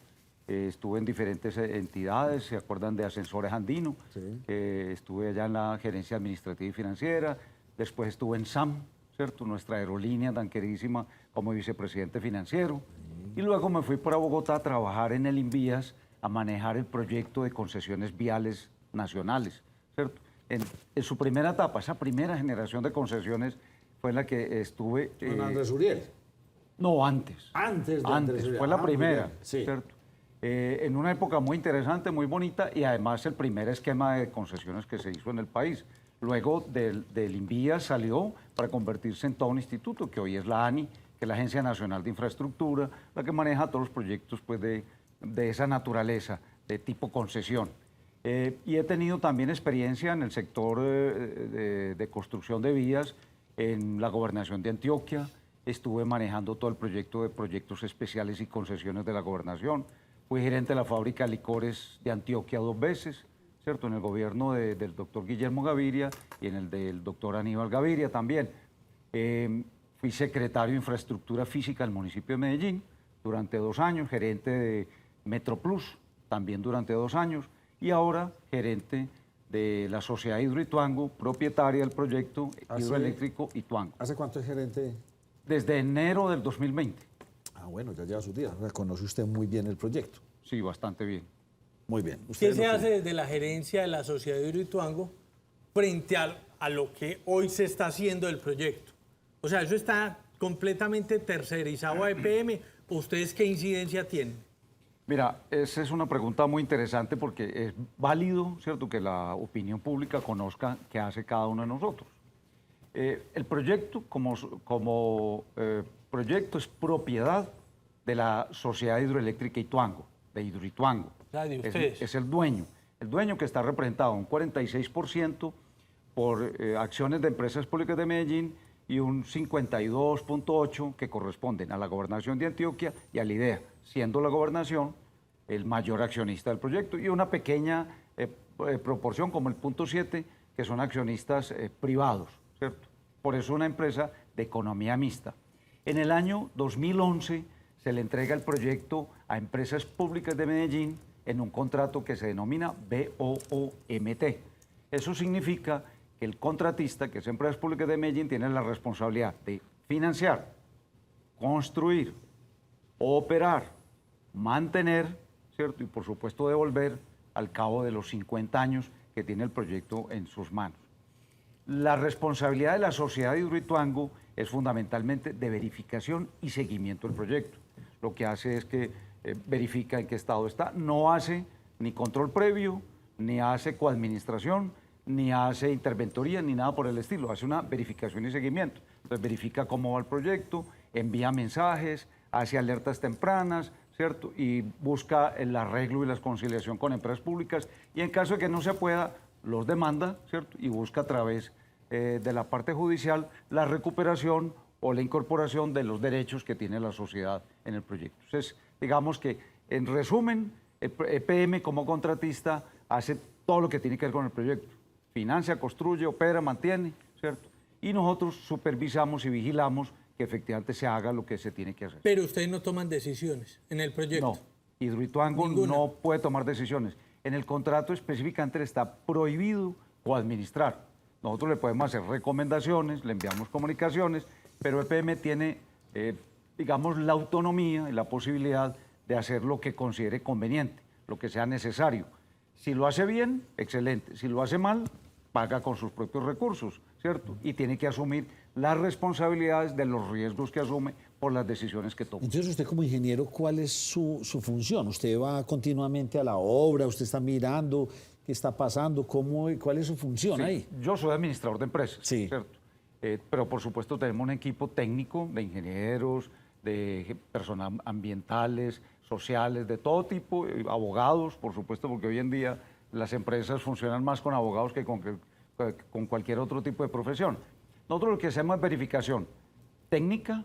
Speaker 10: Estuve en diferentes entidades, ¿se acuerdan de Ascensores Andino? Sí. Estuve allá en la gerencia administrativa y financiera, después estuve en SAM, ¿cierto? Nuestra aerolínea tan queridísima, como vicepresidente financiero. Y luego me fui para Bogotá a trabajar en el Invías, a manejar el proyecto de concesiones viales nacionales, ¿cierto? En su primera etapa, esa primera generación de concesiones fue en la que estuve...
Speaker 1: ¿Con Andrés Uriel?
Speaker 10: No, antes.
Speaker 1: Antes de Andrés Uriel.
Speaker 10: Fue la primera,
Speaker 1: sí.
Speaker 10: ¿cierto? En una época muy interesante, muy bonita, y además el primer esquema de concesiones que se hizo en el país. Luego del INVIA salió para convertirse en todo un instituto, que hoy es la ANI, que es la Agencia Nacional de Infraestructura, la que maneja todos los proyectos pues, de esa naturaleza, de tipo concesión. Y he tenido también experiencia en el sector de construcción de vías, en la Gobernación de Antioquia. Estuve manejando todo el proyecto de proyectos especiales y concesiones de la Gobernación. Fui gerente de la fábrica de licores de Antioquia 2 veces, ¿cierto? En el gobierno del doctor Guillermo Gaviria y en el del doctor Aníbal Gaviria también. Fui secretario de Infraestructura Física del municipio de Medellín durante 2 años, gerente de Metroplus también durante 2 años y ahora gerente de la Sociedad Hidroituango, propietaria del proyecto hidroeléctrico Ituango.
Speaker 1: ¿Hace cuánto es gerente?
Speaker 10: Desde enero del 2020.
Speaker 1: Ah, bueno, ya lleva sus días. Conoce usted muy bien el proyecto.
Speaker 10: Sí, bastante bien.
Speaker 1: Muy bien.
Speaker 2: ¿Qué se hace desde la gerencia de la Sociedad Hidroituango frente a lo que hoy se está haciendo del proyecto? O sea, ¿eso está completamente tercerizado a EPM? ¿Ustedes qué incidencia tienen?
Speaker 10: Mira, esa es una pregunta muy interesante porque es válido, ¿cierto?, que la opinión pública conozca qué hace cada uno de nosotros. El proyecto como proyecto es propiedad de la Sociedad Hidroeléctrica Ituango, de Hidroituango.
Speaker 2: De ustedes.
Speaker 10: Es el dueño que está representado un 46% por acciones de empresas públicas de Medellín y un 52.8% que corresponden a la Gobernación de Antioquia y a la IDEA, siendo la Gobernación el mayor accionista del proyecto y una pequeña proporción, como el 0.7%, que son accionistas privados, ¿cierto? Por eso una empresa de economía mixta. En el año 2011 se le entrega el proyecto a empresas públicas de Medellín en un contrato que se denomina BOOMT. Eso significa que el contratista, que es Empresas Públicas de Medellín, tiene la responsabilidad de financiar, construir, operar, mantener, ¿cierto? Y por supuesto devolver al cabo de los 50 años que tiene el proyecto en sus manos. La responsabilidad de la Sociedad Hidroituango es fundamentalmente de verificación y seguimiento del proyecto. Lo que hace es que verifica en qué estado está, no hace ni control previo, ni hace coadministración, ni hace interventoría, ni nada por el estilo, hace una verificación y seguimiento. Entonces verifica cómo va el proyecto, envía mensajes, hace alertas tempranas, ¿cierto? Y busca el arreglo y la conciliación con empresas públicas y en caso de que no se pueda, los demanda, ¿cierto? Y busca a través de la parte judicial la recuperación o la incorporación de los derechos que tiene la sociedad en el proyecto. Entonces, digamos que, en resumen, EPM como contratista hace todo lo que tiene que ver con el proyecto. Financia, construye, opera, mantiene, ¿cierto? Y nosotros supervisamos y vigilamos que efectivamente se haga lo que se tiene que hacer.
Speaker 2: Pero ustedes no toman decisiones en el proyecto.
Speaker 10: No, Hidroituango no puede tomar decisiones. En el contrato específicamente le está prohibido coadministrar. Nosotros le podemos hacer recomendaciones, le enviamos comunicaciones, pero EPM tiene, digamos, la autonomía y la posibilidad de hacer lo que considere conveniente, lo que sea necesario. Si lo hace bien, excelente. Si lo hace mal, paga con sus propios recursos, ¿cierto? Y tiene que asumir las responsabilidades de los riesgos que asume por las decisiones que toma.
Speaker 1: Entonces, usted como ingeniero, ¿cuál es su función? ¿Usted va continuamente a la obra? ¿Usted está mirando qué está pasando? ¿Cuál es su función ahí?
Speaker 10: Yo soy administrador de empresas,
Speaker 1: sí,
Speaker 10: ¿cierto? Pero por supuesto tenemos un equipo técnico de ingenieros, de personas ambientales, sociales, de todo tipo, abogados, por supuesto, porque hoy en día las empresas funcionan más con abogados que con cualquier otro tipo de profesión. Nosotros lo que hacemos es verificación técnica,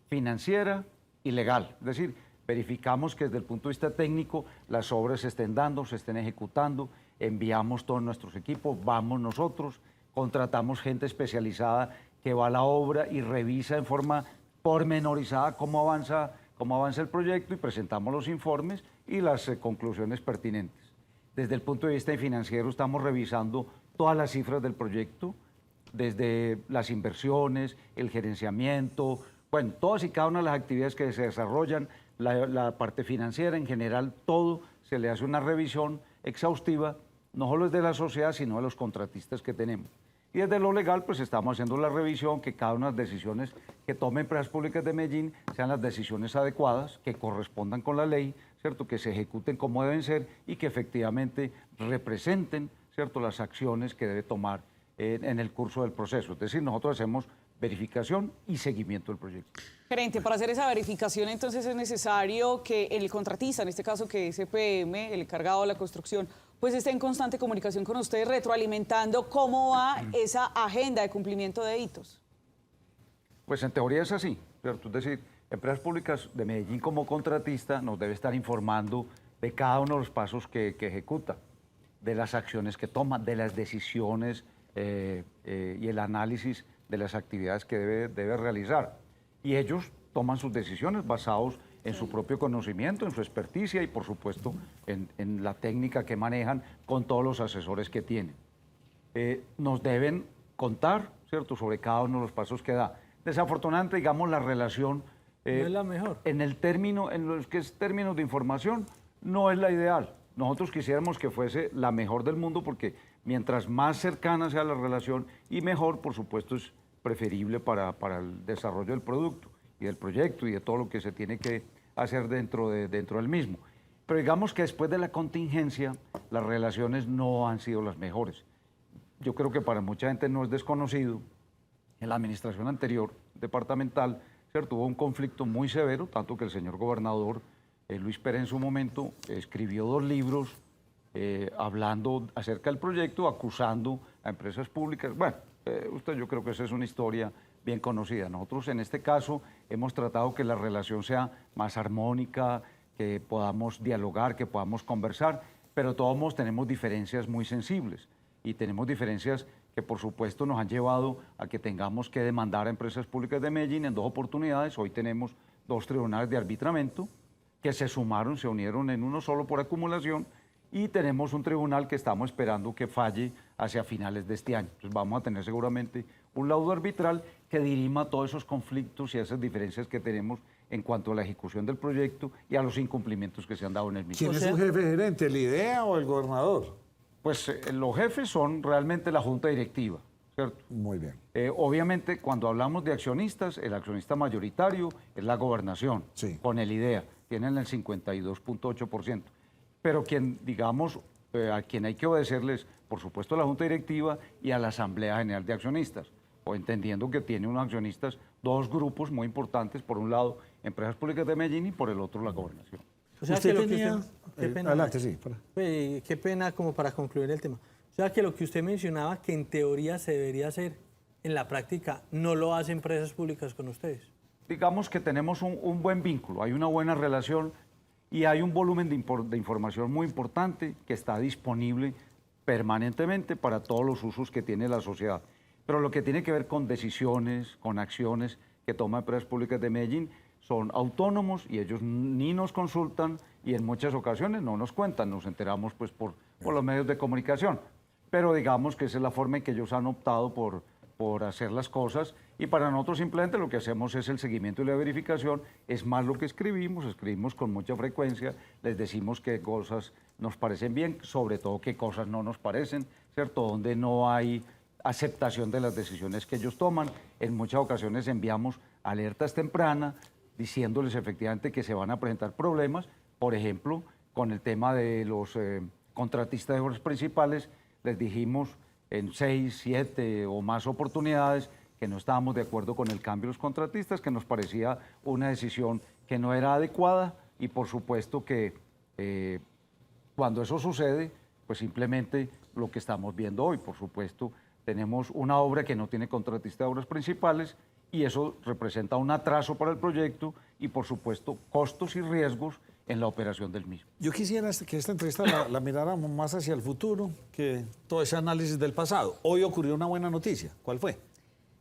Speaker 10: financiera y legal. Es decir, verificamos que desde el punto de vista técnico las obras se estén dando, se estén ejecutando, enviamos todos nuestros equipos, vamos nosotros, contratamos gente especializada que va a la obra y revisa en forma pormenorizada cómo avanza el proyecto y presentamos los informes y las conclusiones pertinentes. Desde el punto de vista financiero estamos revisando todas las cifras del proyecto, desde las inversiones, el gerenciamiento, bueno, todas y cada una de las actividades que se desarrollan, la parte financiera en general, todo se le hace una revisión exhaustiva, no solo es de la sociedad, sino de los contratistas que tenemos. Y desde lo legal, pues estamos haciendo la revisión, que cada una de las decisiones que tome Empresas Públicas de Medellín sean las decisiones adecuadas, que correspondan con la ley, ¿cierto? Que se ejecuten como deben ser y que efectivamente representen, ¿cierto?, las acciones que debe tomar en el curso del proceso. Es decir, nosotros hacemos verificación y seguimiento del proyecto.
Speaker 6: Gerente, para hacer esa verificación, entonces es necesario que el contratista, en este caso que es EPM, el encargado de la construcción, pues esté en constante comunicación con ustedes, retroalimentando cómo va esa agenda de cumplimiento de hitos.
Speaker 10: Pues en teoría es así, ¿cierto? Es decir, Empresas Públicas de Medellín como contratista nos debe estar informando de cada uno de los pasos que ejecuta, de las acciones que toma, de las decisiones y el análisis de las actividades que debe realizar. Y ellos toman sus decisiones basados en su propio conocimiento, en su experticia y, por supuesto, en la técnica que manejan con todos los asesores que tienen. Nos deben contar, ¿cierto?, sobre cada uno de los pasos que da. Desafortunadamente, digamos, la relación
Speaker 2: no es la mejor.
Speaker 10: En los que es términos de información, no es la ideal. Nosotros quisiéramos que fuese la mejor del mundo porque mientras más cercana sea la relación y mejor, por supuesto, es preferible para el desarrollo del producto y del proyecto y de todo lo que se tiene que hacer dentro del mismo. Pero digamos que después de la contingencia, las relaciones no han sido las mejores. Yo creo que para mucha gente no es desconocido. En la administración anterior, departamental, ¿cierto?, hubo un conflicto muy severo, tanto que el señor gobernador Luis Pérez en su momento escribió 2 libros hablando acerca del proyecto, acusando a empresas públicas. Bueno, yo creo que esa es una historia bien conocida. Nosotros en este caso hemos tratado que la relación sea más armónica, que podamos dialogar, que podamos conversar, pero todos tenemos diferencias muy sensibles y tenemos diferencias que por supuesto nos han llevado a que tengamos que demandar a Empresas Públicas de Medellín en 2 oportunidades. Hoy tenemos 2 tribunales de arbitramiento que se unieron en uno solo por acumulación y tenemos un tribunal que estamos esperando que falle hacia finales de este año. Entonces vamos a tener seguramente un laudo arbitral que dirima todos esos conflictos y esas diferencias que tenemos en cuanto a la ejecución del proyecto y a los incumplimientos que se han dado en el mismo.
Speaker 1: ¿Quién es su jefe gerente, el IDEA o el gobernador?
Speaker 10: Pues los jefes son realmente la junta directiva, ¿cierto?
Speaker 1: Muy bien.
Speaker 10: Obviamente, cuando hablamos de accionistas, el accionista mayoritario es la gobernación,
Speaker 1: Sí.
Speaker 10: con el IDEA, tienen el 52.8%. Pero a quien hay que obedecerles, por supuesto, a la junta directiva y a la Asamblea General de Accionistas, o entendiendo que tiene unos accionistas 2 grupos muy importantes, por un lado, Empresas Públicas de Medellín y por el otro, la gobernación.
Speaker 2: O sea,
Speaker 1: ¿Usted
Speaker 2: que lo que
Speaker 1: tenía...?
Speaker 2: usted- qué pena,
Speaker 1: adelante,
Speaker 2: Nacho.
Speaker 1: sí.
Speaker 2: Qué pena como para concluir el tema. O sea, que lo que usted mencionaba, que en teoría se debería hacer, en la práctica no lo hacen Empresas Públicas con ustedes.
Speaker 10: Digamos que tenemos un buen vínculo, hay una buena relación y hay un volumen de información muy importante que está disponible permanentemente para todos los usos que tiene la sociedad. Pero lo que tiene que ver con decisiones, con acciones que toma Empresas Públicas de Medellín, son autónomos y ellos ni nos consultan y en muchas ocasiones no nos cuentan, nos enteramos pues por los medios de comunicación. Pero digamos que esa es la forma en que ellos han optado por hacer las cosas y para nosotros simplemente lo que hacemos es el seguimiento y la verificación, es más lo que escribimos con mucha frecuencia, les decimos qué cosas nos parecen bien, sobre todo qué cosas no nos parecen, ¿cierto? Donde no hay aceptación de las decisiones que ellos toman. En muchas ocasiones enviamos alertas tempranas diciéndoles efectivamente que se van a presentar problemas, por ejemplo, con el tema de los contratistas de obras principales, les dijimos en 6, 7 o más oportunidades que no estábamos de acuerdo con el cambio de los contratistas, que nos parecía una decisión que no era adecuada y por supuesto que cuando eso sucede, pues simplemente lo que estamos viendo hoy, por supuesto, tenemos una obra que no tiene contratista de obras principales y eso representa un atraso para el proyecto y por supuesto costos y riesgos en la operación del mismo.
Speaker 1: Yo quisiera que esta entrevista la miráramos más hacia el futuro que todo ese análisis del pasado. Hoy ocurrió una buena noticia. ¿Cuál fue?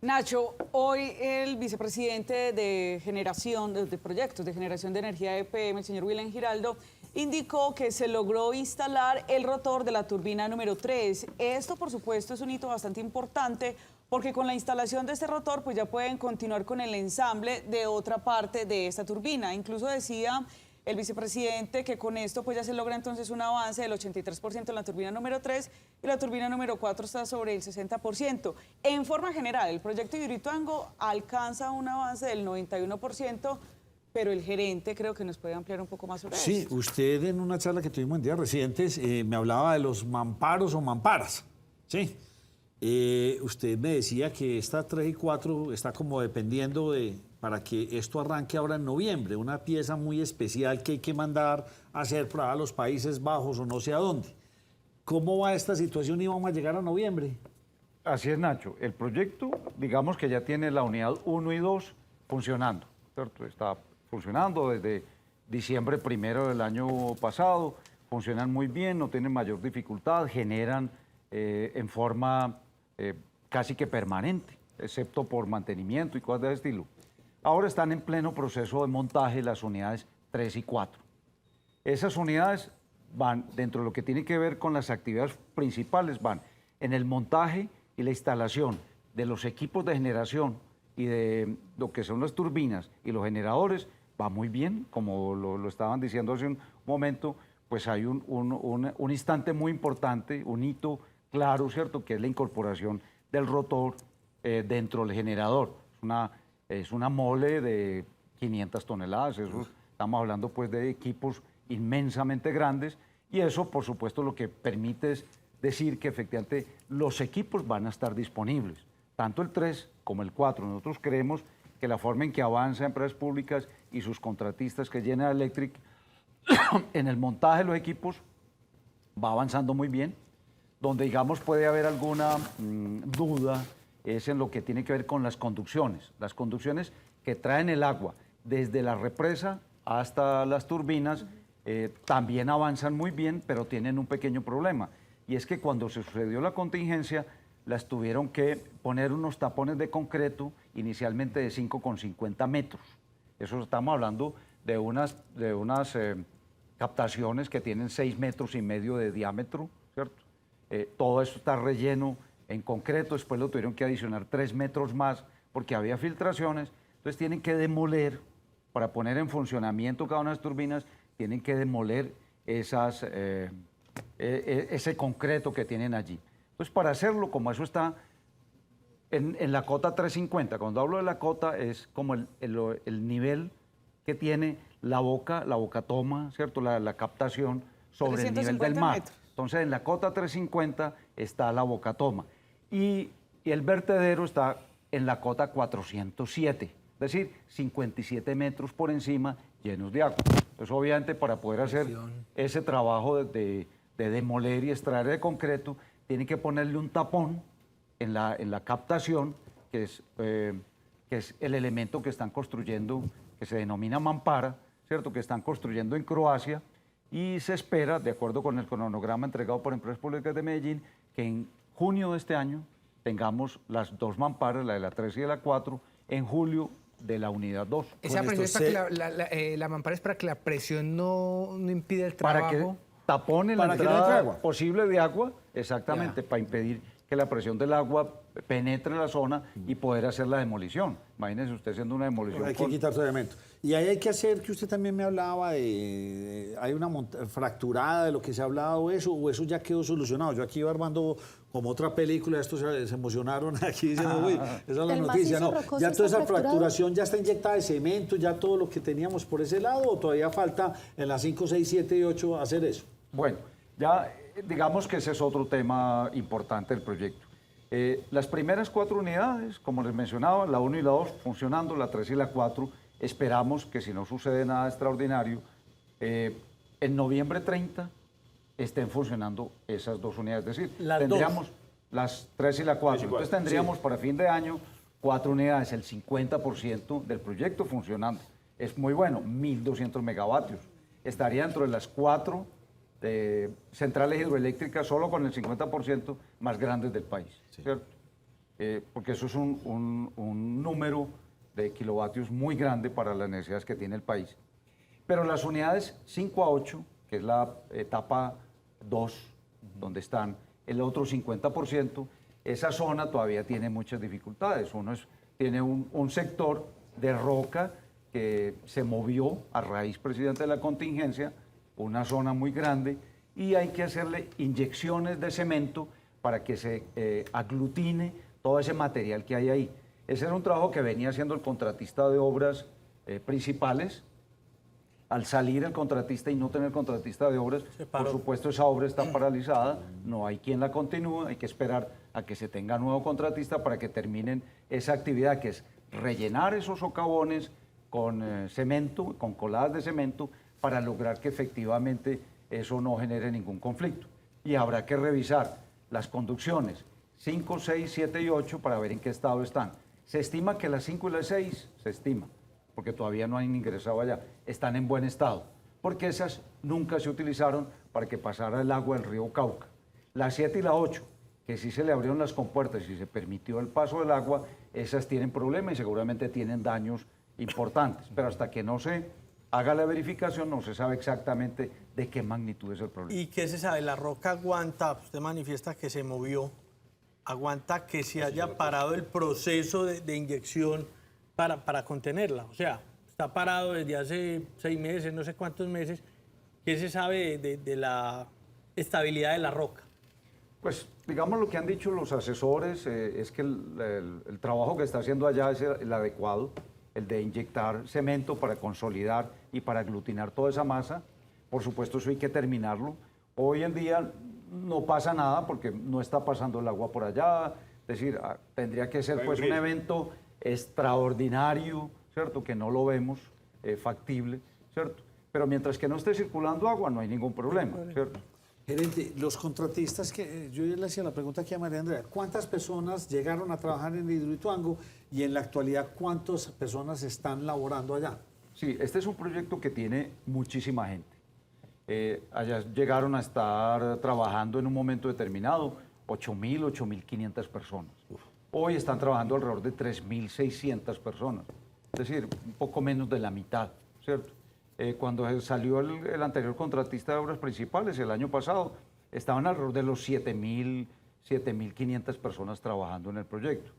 Speaker 6: Nacho, hoy el vicepresidente de generación de proyectos de generación de energía EPM, el señor William Giraldo, indicó que se logró instalar el rotor de la turbina número 3. Esto, por supuesto, es un hito bastante importante porque con la instalación de este rotor pues ya pueden continuar con el ensamble de otra parte de esta turbina. Incluso decía el vicepresidente que con esto pues ya se logra entonces un avance del 83% en la turbina número 3 y la turbina número 4 está sobre el 60%. En forma general, el proyecto de Hidroituango alcanza un avance del 91%, pero el gerente creo que nos puede ampliar un poco más sobre
Speaker 1: Sí,
Speaker 6: esto.
Speaker 1: usted en una charla que tuvimos en días recientes me hablaba de los mamparos o mamparas, ¿sí? Usted me decía que esta 3 y 4 está como dependiendo para que esto arranque ahora en noviembre, una pieza muy especial que hay que mandar a hacer para los Países Bajos o no sé a dónde. ¿Cómo va esta situación y vamos a llegar a noviembre?
Speaker 10: Así es, Nacho. El proyecto, digamos que ya tiene la unidad 1 y 2 funcionando, ¿cierto? Está funcionando desde diciembre 1 del año pasado, funcionan muy bien, no tienen mayor dificultad, generan en forma casi que permanente, excepto por mantenimiento y cosas de ese estilo. Ahora están en pleno proceso de montaje las unidades 3 y 4. Esas unidades van, dentro de lo que tiene que ver con las actividades principales, van en el montaje y la instalación de los equipos de generación y de lo que son las turbinas y los generadores, va muy bien, como lo estaban diciendo hace un momento, pues hay un instante muy importante, un hito claro, ¿cierto?, que es la incorporación del rotor dentro del generador. Es una mole de 500 toneladas, eso, estamos hablando pues de equipos inmensamente grandes, y eso, por supuesto, lo que permite es decir que efectivamente los equipos van a estar disponibles, tanto el 3 como el 4. Nosotros creemos que la forma en que avanza Empresas Públicas y sus contratistas, que es General Electric, en el montaje de los equipos va avanzando muy bien. Donde, digamos, puede haber alguna duda es en lo que tiene que ver con las conducciones. Las conducciones que traen el agua desde la represa hasta las turbinas también avanzan muy bien, pero tienen un pequeño problema. Y es que cuando se sucedió la contingencia, las tuvieron que poner unos tapones de concreto, inicialmente de 5,50 metros. Eso estamos hablando de unas captaciones que tienen 6,5 metros de diámetro, ¿cierto? Todo eso está relleno en concreto, después lo tuvieron que adicionar 3 metros más porque había filtraciones, entonces tienen que demoler, para poner en funcionamiento cada una de las turbinas, tienen que demoler ese concreto que tienen allí. Entonces, para hacerlo, como eso está en la cota 350, cuando hablo de la cota es como el nivel que tiene la boca toma, ¿cierto?, la captación sobre el nivel del mar.
Speaker 6: Metros.
Speaker 10: Entonces, en la cota 350 está la boca toma y el vertedero está en la cota 407, es decir, 57 metros por encima llenos de agua. Entonces, obviamente, para poder hacer ese trabajo de demoler y extraer el concreto, tiene que ponerle un tapón en la captación, que es el elemento que están construyendo, que se denomina mampara, ¿cierto?, que están construyendo en Croacia, y se espera, de acuerdo con el cronograma entregado por Empresas Públicas de Medellín, que en junio de este año tengamos las dos mamparas, la de la 3 y de la 4, en julio de la unidad 2.
Speaker 11: Esa presión es para que la mampara es para que la presión no impida el trabajo.
Speaker 10: Para que tapone la entrada posible de agua, exactamente, para impedir que la presión del agua penetre la zona y poder hacer la demolición. Imagínese usted haciendo una demolición.
Speaker 1: Hay que quitar todo elemento. Y ahí hay que hacer, que usted también me hablaba hay una fracturada de lo que se ha hablado, o eso ya quedó solucionado. Yo aquí iba armando como otra película, estos se emocionaron aquí diciendo, uy, esa es la noticia. No, ya toda esa fracturación ya está inyectada de cemento, ya todo lo que teníamos por ese lado, o todavía falta en las 5, 6, 7 y 8 hacer eso.
Speaker 10: Bueno, ya digamos que ese es otro tema importante del proyecto. Las primeras 4 unidades, como les mencionaba, la 1 y la 2 funcionando, la 3 y la 4, esperamos que si no sucede nada extraordinario, en noviembre 30 estén funcionando esas 2 unidades. Es decir, tendríamos las 3 y la 4. Entonces tendríamos para fin de año 4 unidades, el 50% del proyecto funcionando. Es muy bueno, 1.200 megavatios. Estaría dentro de las 4 centrales hidroeléctricas solo con el 50% más grandes del país, ¿cierto? Porque eso es un número de kilovatios muy grande para las necesidades que tiene el país. Pero las unidades 5 a 8, que es la etapa 2, donde están el otro 50%, esa zona todavía tiene muchas dificultades. Tiene un sector de roca que se movió a raíz precisamente de la contingencia, una zona muy grande, y hay que hacerle inyecciones de cemento para que se aglutine todo ese material que hay ahí. Ese era un trabajo que venía haciendo el contratista de obras principales, Al salir el contratista y no tener contratista de obras, por supuesto esa obra está paralizada, no hay quien la continúe, hay que esperar a que se tenga nuevo contratista para que terminen esa actividad que es rellenar esos socavones con cemento, con coladas de cemento, para lograr que efectivamente eso no genere ningún conflicto. Y habrá que revisar las conducciones 5, 6, 7 y 8 para ver en qué estado están. Se estima que las 5 y las 6, se estima, porque todavía no han ingresado allá, están en buen estado, porque esas nunca se utilizaron para que pasara el agua del río Cauca. Las 7 y la 8, que sí se le abrieron las compuertas y se permitió el paso del agua, esas tienen problemas y seguramente tienen daños importantes, pero hasta que no se haga la verificación no se sabe exactamente de qué magnitud es el problema.
Speaker 2: ¿Y qué se sabe? La roca aguanta, usted manifiesta que se movió, aguanta que se haya parado el proceso de inyección para contenerla. O sea, está parado desde hace 6 meses, no sé cuántos meses. ¿Qué se sabe de la estabilidad de la roca?
Speaker 10: Pues digamos lo que han dicho los asesores es que el trabajo que está haciendo allá es el adecuado, el de inyectar cemento para consolidar y para aglutinar toda esa masa. Por supuesto eso hay que terminarlo. Hoy en día no pasa nada porque no está pasando el agua por allá, es decir, tendría que ser pues un evento extraordinario, ¿cierto? Que no lo vemos factible, ¿cierto? Pero mientras que no esté circulando agua no hay ningún problema, ¿cierto?
Speaker 1: Gerente, los contratistas que yo ya le hacía la pregunta aquí a María Andrea, ¿cuántas personas llegaron a trabajar en Hidroituango y en la actualidad cuántas personas están laborando allá?
Speaker 10: Sí, este es un proyecto que tiene muchísima gente. Allá llegaron a estar trabajando en un momento determinado 8.000, 8.500 personas. Hoy están trabajando alrededor de 3.600 personas, es decir, un poco menos de la mitad, ¿cierto? Cuando salió el anterior contratista de obras principales el año pasado, estaban alrededor de los 7.500 personas trabajando en el proyecto.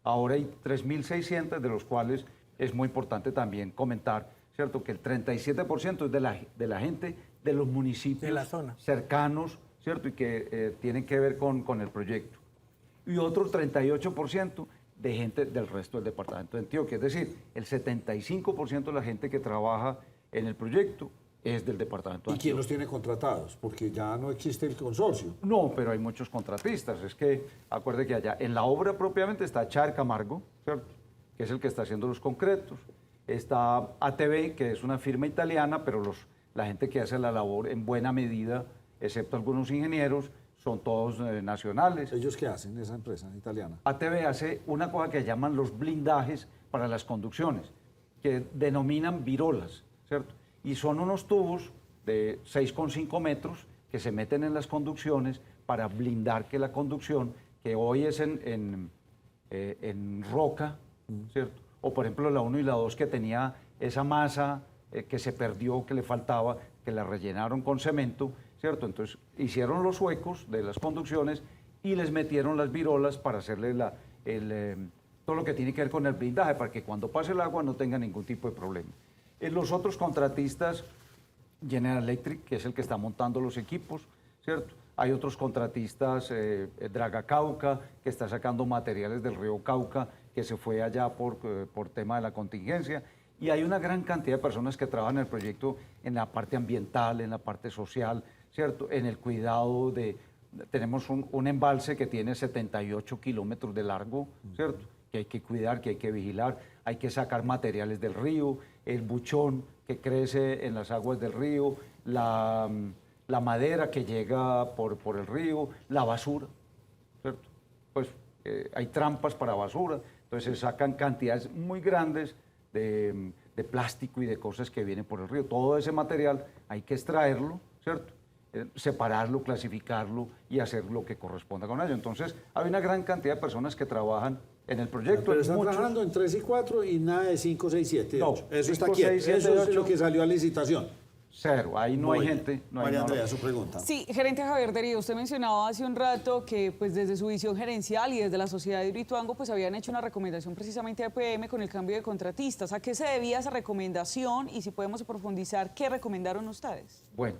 Speaker 10: Ahora hay 3.600, de los cuales es muy importante también comentar, ¿cierto?, que el 37% es de la gente de los municipios
Speaker 2: de la zona
Speaker 10: cercanos, ¿cierto?, y que tienen que ver con el proyecto. Y otro 38% de gente del resto del departamento de Antioquia. Es decir, el 75% de la gente que trabaja en el proyecto es del departamento de Antioquia.
Speaker 1: ¿Y quién los tiene contratados? Porque ya no existe el consorcio.
Speaker 10: No, pero hay muchos contratistas. Es que, acuerde que allá, en la obra propiamente está Char Camargo, ¿cierto?, que es el que está haciendo los concretos. Está ATV, que es una firma italiana, pero la gente que hace la labor en buena medida, excepto algunos ingenieros, son todos nacionales.
Speaker 1: ¿Ellos qué hacen, esa empresa italiana?
Speaker 10: ATV hace una cosa que llaman los blindajes para las conducciones, que denominan virolas, ¿cierto? Y son unos tubos de 6,5 metros que se meten en las conducciones para blindar que la conducción, que hoy es en roca, ¿cierto? O por ejemplo la 1 y la 2 que tenía esa masa que se perdió, que le faltaba, que la rellenaron con cemento, ¿cierto? Entonces hicieron los huecos de las conducciones y les metieron las virolas para hacerle todo lo que tiene que ver con el blindaje, para que cuando pase el agua no tenga ningún tipo de problema. Los otros contratistas, General Electric, que es el que está montando los equipos, ¿cierto? Hay otros contratistas, Draga Cauca, que está sacando materiales del río Cauca, que se fue allá por tema de la contingencia. Y hay una gran cantidad de personas que trabajan en el proyecto en la parte ambiental, en la parte social, ¿cierto? En el cuidado de... Tenemos un embalse que tiene 78 kilómetros de largo, ¿cierto?, que hay que cuidar, que hay que vigilar, hay que sacar materiales del río, el buchón que crece en las aguas del río, la madera que llega por el río, la basura, ¿cierto? Pues hay trampas para basura, entonces se sacan cantidades muy grandes de plástico y de cosas que vienen por el río. Todo ese material hay que extraerlo, ¿cierto?, separarlo, clasificarlo y hacer lo que corresponda con ello. Entonces hay una gran cantidad de personas que trabajan en el proyecto.
Speaker 1: Pero están trabajando en 3 y 4 y nada de 5, 6, 7, 8.
Speaker 10: No,
Speaker 1: Eso
Speaker 10: 5,
Speaker 1: está quieto.
Speaker 10: 6, 7,
Speaker 1: Eso es
Speaker 10: 8.
Speaker 1: lo que salió a licitación.
Speaker 10: Cero, ahí no hay gente. No hay
Speaker 1: María
Speaker 10: nada.
Speaker 1: Andrea, su pregunta.
Speaker 6: Sí, gerente Javier Derío, usted mencionaba hace un rato que pues desde su visión gerencial y desde la sociedad de Hidroituango pues habían hecho una recomendación precisamente a EPM con el cambio de contratistas. ¿A qué se debía esa recomendación? Y si podemos profundizar, ¿qué recomendaron ustedes?
Speaker 10: Bueno,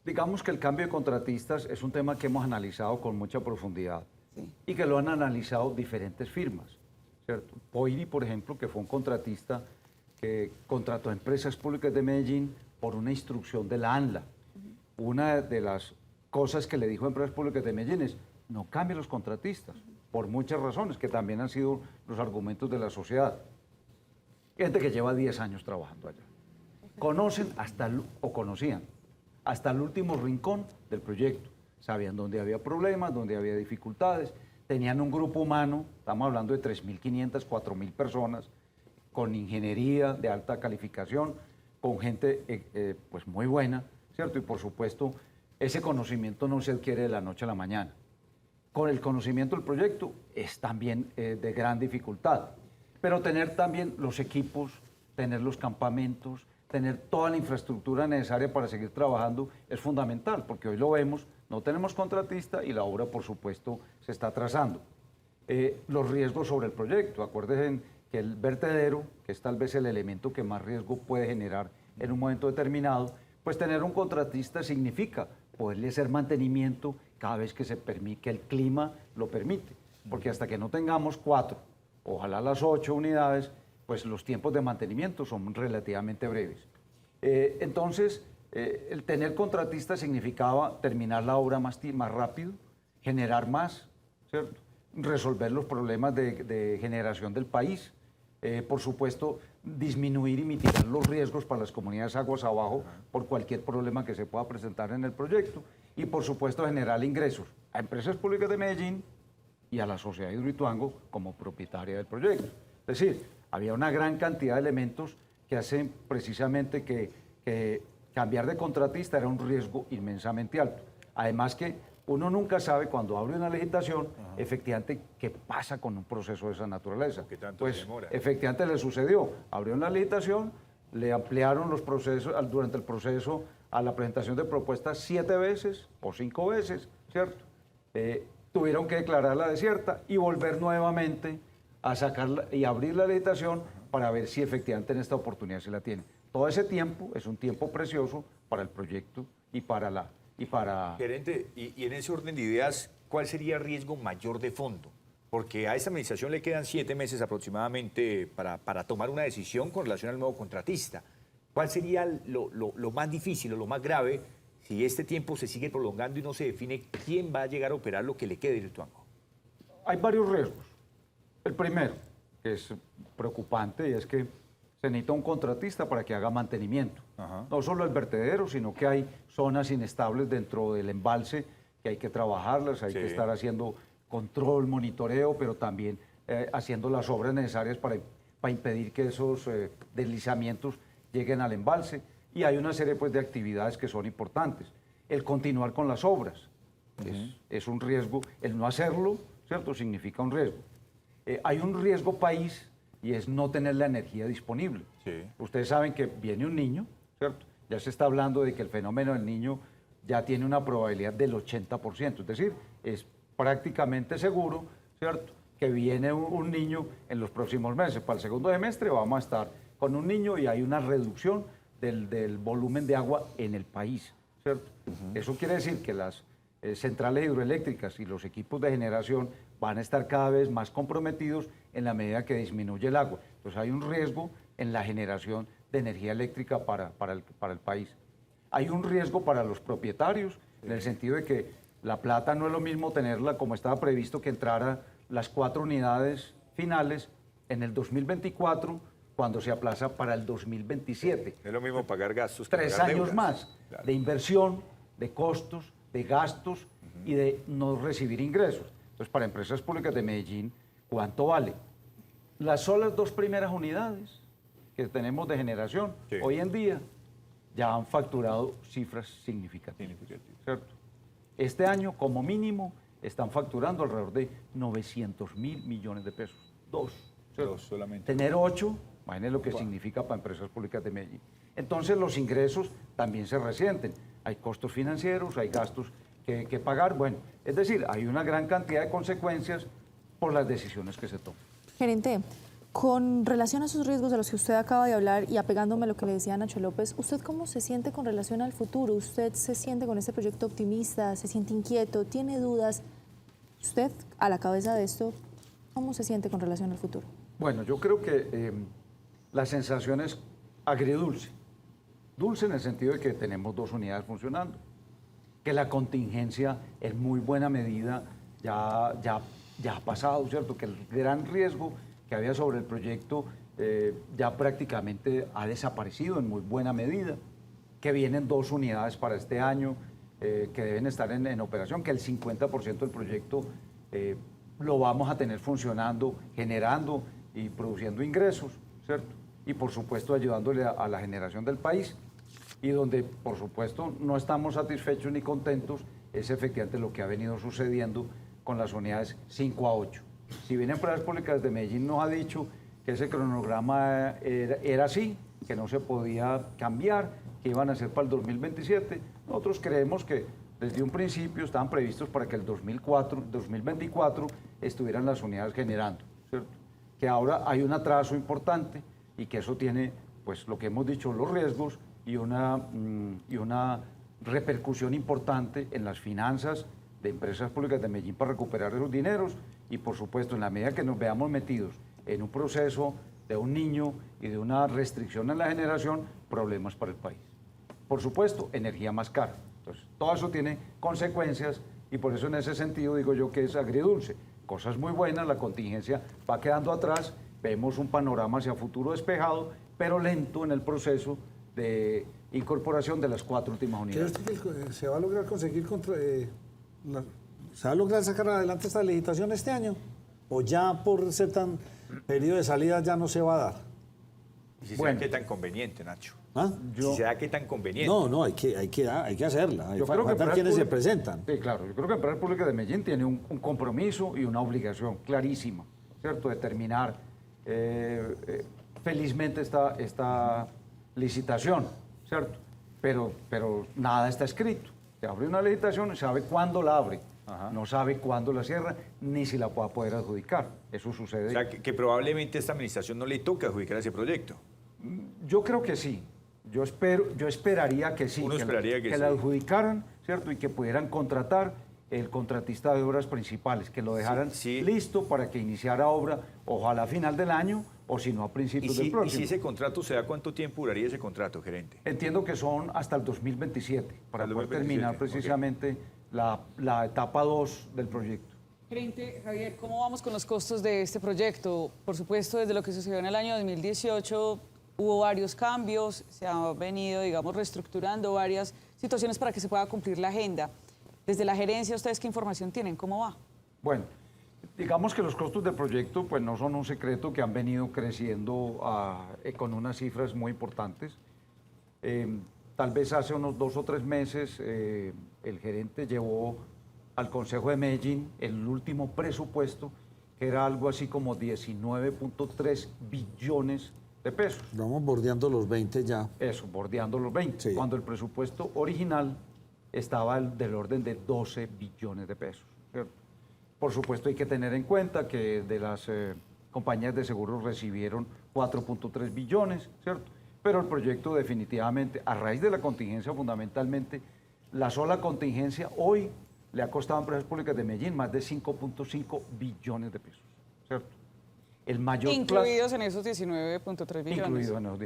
Speaker 10: digamos que el cambio de contratistas es un tema que hemos analizado con mucha profundidad y que lo han analizado diferentes firmas, ¿cierto? Poiri, por ejemplo, que fue un contratista que contrató a Empresas Públicas de Medellín por una instrucción de la ANLA. Una de las cosas que le dijo a Empresas Públicas de Medellín es: no cambie los contratistas, por muchas razones, que también han sido los argumentos de la sociedad. Gente que lleva 10 años trabajando allá. Conocen conocían hasta el último rincón del proyecto. Sabían dónde había problemas, dónde había dificultades. Tenían un grupo humano, estamos hablando de 3.500, 4.000 personas, con ingeniería de alta calificación, con gente pues muy buena, ¿cierto? Y por supuesto, ese conocimiento no se adquiere de la noche a la mañana. Con el conocimiento del proyecto es también de gran dificultad. Pero tener también los equipos, tener los campamentos, tener toda la infraestructura necesaria para seguir trabajando es fundamental, porque hoy lo vemos, no tenemos contratista y la obra, por supuesto, se está atrasando. Los riesgos sobre el proyecto, acuérdense que el vertedero, que es tal vez el elemento que más riesgo puede generar en un momento determinado, pues tener un contratista significa poderle hacer mantenimiento cada vez que que el clima lo permite, porque hasta que no tengamos 4, ojalá las 8 unidades, pues los tiempos de mantenimiento son relativamente breves. Entonces, el tener contratista significaba terminar la obra más rápido, generar más, ¿cierto? Resolver los problemas de generación del país, por supuesto, disminuir y mitigar los riesgos para las comunidades aguas abajo por cualquier problema que se pueda presentar en el proyecto y, por supuesto, generar ingresos a Empresas Públicas de Medellín y a la Sociedad Hidroituango como propietaria del proyecto. Es decir, había una gran cantidad de elementos que hacen precisamente que cambiar de contratista era un riesgo inmensamente alto. Además que uno nunca sabe cuando abre una licitación, efectivamente, qué pasa con un proceso de esa naturaleza.
Speaker 5: ¿Qué tanto
Speaker 10: Pues,
Speaker 5: se demora?
Speaker 10: efectivamente le sucedió. Abrió una licitación, le ampliaron los procesos durante el proceso a la presentación de propuestas 7 veces o 5 veces, ¿cierto? Tuvieron que declararla desierta y volver nuevamente a sacarla y abrir la licitación para ver si efectivamente en esta oportunidad se la tiene. Todo ese tiempo es un tiempo precioso para el proyecto y para
Speaker 5: Gerente, y en ese orden de ideas, ¿cuál sería el riesgo mayor de fondo? Porque a esta administración le quedan 7 meses aproximadamente para tomar una decisión con relación al nuevo contratista. ¿Cuál sería lo más difícil o lo más grave si este tiempo se sigue prolongando y no se define quién va a llegar a operar lo que le quede del Hidroituango?
Speaker 10: Hay varios riesgos. El primero, que es preocupante, y es que se necesita un contratista para que haga mantenimiento. No solo el vertedero, sino que hay zonas inestables dentro del embalse que hay que trabajarlas, hay que estar haciendo control, monitoreo, pero también haciendo las obras necesarias para impedir que esos deslizamientos lleguen al embalse. Y hay una serie pues, de actividades que son importantes. El continuar con las obras es un riesgo. El no hacerlo, ¿cierto?, significa un riesgo. Hay un riesgo país y es no tener la energía disponible. Ustedes saben que viene un niño, ¿cierto? Ya se está hablando de que el fenómeno del niño ya tiene una probabilidad del 80%, es decir, es prácticamente seguro, ¿cierto?, que viene un niño en los próximos meses. Para el segundo semestre vamos a estar con un niño y hay una reducción del volumen de agua en el país, ¿cierto? Eso quiere decir que las centrales hidroeléctricas y los equipos de generación van a estar cada vez más comprometidos en la medida que disminuye el agua. Entonces hay un riesgo en la generación de energía eléctrica para el país. Hay un riesgo para los propietarios, en el sentido de que La Plata no es lo mismo tenerla como estaba previsto que entrara las 4 unidades finales en el 2024, cuando se aplaza para el 2027.
Speaker 5: No es lo mismo pagar gastos que
Speaker 10: 3
Speaker 5: pagar
Speaker 10: años
Speaker 5: deudas.
Speaker 10: más de inversión, de costos, de gastos y de no recibir ingresos. Entonces, para Empresas Públicas de Medellín, ¿cuánto vale? Las solas 2 primeras unidades que tenemos de generación, hoy en día, ya han facturado cifras significativas, ¿cierto? Este año, como mínimo, están facturando alrededor de 900.000 millones de pesos. 2, ¿cierto?
Speaker 5: 2 solamente.
Speaker 10: Tener 8, imagínense lo que significa para Empresas Públicas de Medellín. Entonces, los ingresos también se resienten. Hay costos financieros, hay gastos que pagar. Bueno, es decir, hay una gran cantidad de consecuencias por las decisiones que se toman.
Speaker 4: Gerente, con relación a esos riesgos de los que usted acaba de hablar y apegándome a lo que le decía Nacho López, ¿usted cómo se siente con relación al futuro? ¿Usted se siente con este proyecto optimista? ¿Se siente inquieto? ¿Tiene dudas? Usted, a la cabeza de esto, ¿cómo se siente con relación al futuro?
Speaker 10: Bueno, yo creo que la sensación es agridulce. Dulce en el sentido de que tenemos 2 unidades funcionando, que la contingencia en muy buena medida ya ha pasado, ¿cierto? Que el gran riesgo que había sobre el proyecto ya prácticamente ha desaparecido en muy buena medida, que vienen 2 unidades para este año que deben estar en operación, que el 50% del proyecto lo vamos a tener funcionando, generando y produciendo ingresos, ¿cierto? Y por supuesto ayudándole a la generación del país. Y donde por supuesto no estamos satisfechos ni contentos es efectivamente lo que ha venido sucediendo con las unidades 5 a 8. Si bien Empresas Públicas de Medellín nos ha dicho que ese cronograma era así, que no se podía cambiar, que iban a ser para el 2027, nosotros creemos que desde un principio estaban previstos para que el 2024 estuvieran las unidades generando, ¿cierto? Que ahora hay un atraso importante y que eso tiene, pues lo que hemos dicho, los riesgos y una repercusión importante en las finanzas de Empresas Públicas de Medellín para recuperar esos dineros y por supuesto en la medida que nos veamos metidos en un proceso de un niño y de una restricción en la generación, problemas para el país. Por supuesto, energía más cara. Entonces, todo eso tiene consecuencias y por eso en ese sentido digo yo que es agridulce. Cosas muy buenas, la contingencia va quedando atrás, vemos un panorama hacia futuro despejado, pero lento en el proceso de incorporación de las 4 últimas unidades.
Speaker 1: ¿Cree usted que se va a lograr conseguir se va a lograr sacar adelante esta legislación este año? ¿O ya por ser tan periodo de salida ya no se va a dar?
Speaker 5: ¿Y si
Speaker 10: Bueno.
Speaker 5: será que tan conveniente, Nacho?
Speaker 1: ¿Ah?
Speaker 5: ¿Si será que tan conveniente?
Speaker 1: No, hay que hacerla.
Speaker 10: Yo creo que
Speaker 1: Faltan quienes se presentan.
Speaker 10: Sí, claro. Yo creo que Empresas Públicas de Medellín tiene un compromiso y una obligación clarísima, ¿cierto? De terminar felizmente esta licitación, ¿cierto? Pero nada está escrito. Se abre una licitación y sabe cuándo la abre. No sabe cuándo la cierra, ni si la va a poder adjudicar. Eso sucede.
Speaker 5: O sea, que probablemente esta administración no le toca adjudicar ese proyecto.
Speaker 10: Yo creo que sí. Yo esperaría que sí.
Speaker 5: Uno esperaría que sí.
Speaker 10: la adjudicaran, ¿cierto? Y que pudieran contratar el contratista de obras principales, que lo dejaran
Speaker 5: Sí.
Speaker 10: listo para que iniciara obra, ojalá a final del año, o si no a
Speaker 5: ¿Y
Speaker 10: principios del
Speaker 5: si
Speaker 10: próximo.
Speaker 5: ese contrato se da, cuánto tiempo duraría ese contrato, gerente?
Speaker 10: Entiendo que son hasta el 2027, para
Speaker 5: Hasta el
Speaker 10: poder
Speaker 5: 2027,
Speaker 10: terminar
Speaker 5: ok.
Speaker 10: precisamente la etapa 2 del proyecto.
Speaker 6: Gerente, Javier, ¿cómo vamos con los costos de este proyecto? Por supuesto, desde lo que sucedió en el año 2018 hubo varios cambios, se ha venido, digamos, reestructurando varias situaciones para que se pueda cumplir la agenda. Desde la gerencia, ¿ustedes qué información tienen? ¿Cómo va?
Speaker 10: Bueno, digamos que los costos del proyecto pues no son un secreto, que han venido creciendo con unas cifras muy importantes. Tal vez hace unos 2 o 3 meses el gerente llevó al Consejo de Medellín el último presupuesto, que era algo así como 19.3 billones de pesos.
Speaker 1: Vamos bordeando los 20 ya.
Speaker 10: Eso, bordeando los 20,
Speaker 1: Sí.
Speaker 10: cuando el presupuesto original estaba del orden de 12 billones de pesos, ¿cierto? Por supuesto hay que tener en cuenta que de las compañías de seguros recibieron 4.3 billones, ¿cierto? Pero el proyecto definitivamente, a raíz de la contingencia fundamentalmente, la sola contingencia hoy le ha costado a Empresas Públicas de Medellín más de 5.5 billones de pesos, ¿cierto? El mayor
Speaker 6: Incluidos en esos 19.3 billones.
Speaker 10: incluido en los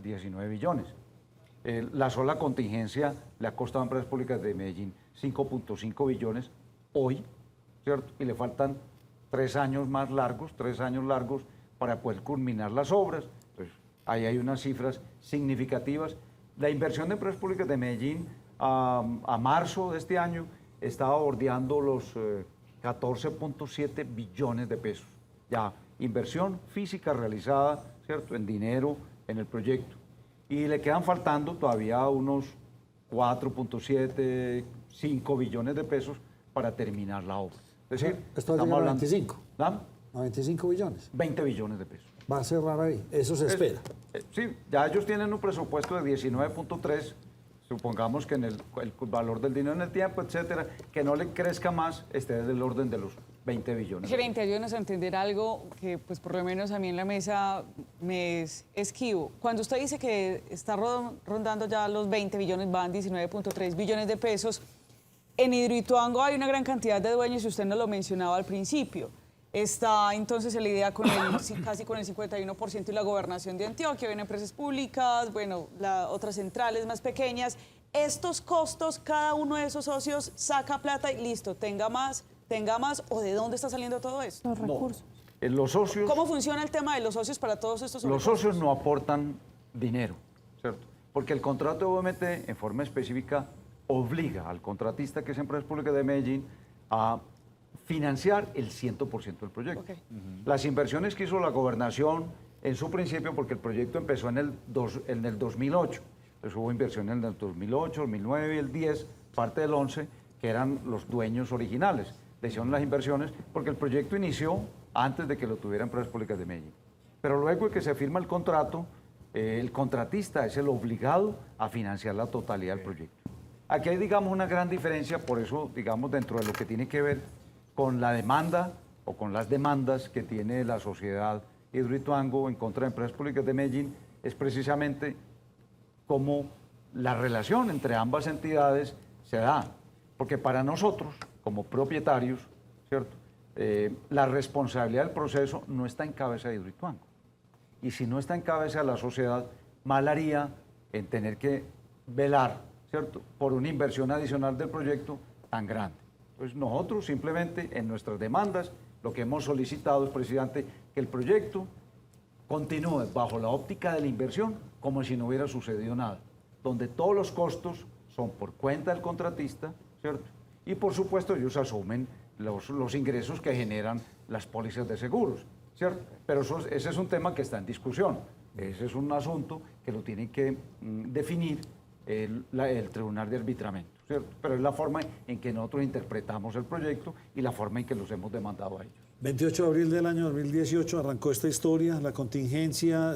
Speaker 10: 19 billones. La sola contingencia le ha costado a Empresas Públicas de Medellín 5.5 billones hoy, ¿cierto? Y le faltan 3 años largos para poder culminar las obras. Entonces, ahí hay unas cifras significativas. La inversión de Empresas Públicas de Medellín a marzo de este año estaba bordeando los 14.7 billones de pesos. Ya, inversión física realizada, ¿cierto? En dinero, en el proyecto. Y le quedan faltando todavía unos 4.7, 5 billones de pesos para terminar la obra. Es decir,
Speaker 1: Esto va a llegar a 25.
Speaker 10: ¿Ah?
Speaker 1: A 25 billones.
Speaker 10: 20 billones de pesos.
Speaker 1: Va a cerrar ahí. Eso se espera.
Speaker 10: Sí, ya ellos tienen un presupuesto de 19.3, supongamos que en el valor del dinero en el tiempo, etcétera, que no le crezca más, esté del orden de los 20 billones.
Speaker 6: Gerente, ayúdenos a entender algo que, pues, por lo menos a mí en la mesa me es esquivo. Cuando usted dice que está rondando ya los 20 billones, van 19.3 billones de pesos, en Hidroituango hay una gran cantidad de dueños y usted nos lo mencionaba al principio. Está entonces la idea con casi con el 51% y la gobernación de Antioquia, vienen empresas públicas, bueno, otras centrales más pequeñas. Estos costos, cada uno de esos socios saca plata y listo, tenga más, ¿o de dónde está saliendo todo esto?
Speaker 4: Los recursos.
Speaker 10: Los socios...
Speaker 6: ¿Cómo funciona el tema de los socios para todos estos
Speaker 10: Los
Speaker 6: sobrecostos?
Speaker 10: socios no aportan dinero, ¿cierto? Porque el contrato de OMT, en forma específica, obliga al contratista, que es Empresas Públicas de Medellín, a financiar el 100% del proyecto.
Speaker 6: Okay.
Speaker 10: Las inversiones que hizo la gobernación en su principio, porque el proyecto empezó en el 2008, pues hubo inversiones en el 2008, 2009 y el 10, parte del 11, que eran los dueños originales. Le hicieron las inversiones porque el proyecto inició antes de que lo tuviera Empresas Públicas de Medellín. Pero luego de que se firma el contrato, el contratista es el obligado a financiar la totalidad del proyecto. Aquí hay, digamos, una gran diferencia, por eso, digamos, dentro de lo que tiene que ver con la demanda o con las demandas que tiene la sociedad Hidroituango en contra de Empresas Públicas de Medellín, es precisamente cómo la relación entre ambas entidades se da. Porque para nosotros, como propietarios, ¿cierto? La responsabilidad del proceso no está en cabeza de Hidroituango. Y si no está en cabeza de la sociedad, mal haría en tener que velar, ¿cierto?, por una inversión adicional del proyecto tan grande. Pues nosotros simplemente en nuestras demandas lo que hemos solicitado es precisamente que el proyecto continúe bajo la óptica de la inversión como si no hubiera sucedido nada, donde todos los costos son por cuenta del contratista, ¿cierto? Y por supuesto ellos asumen los ingresos que generan las pólizas de seguros, ¿cierto? Pero ese es un tema que está en discusión, ese es un asunto que lo tiene que definir el Tribunal de Arbitramiento, ¿cierto? Pero es la forma en que nosotros interpretamos el proyecto y la forma en que los hemos demandado a ellos.
Speaker 1: 28 de abril del año 2018 arrancó esta historia, la contingencia,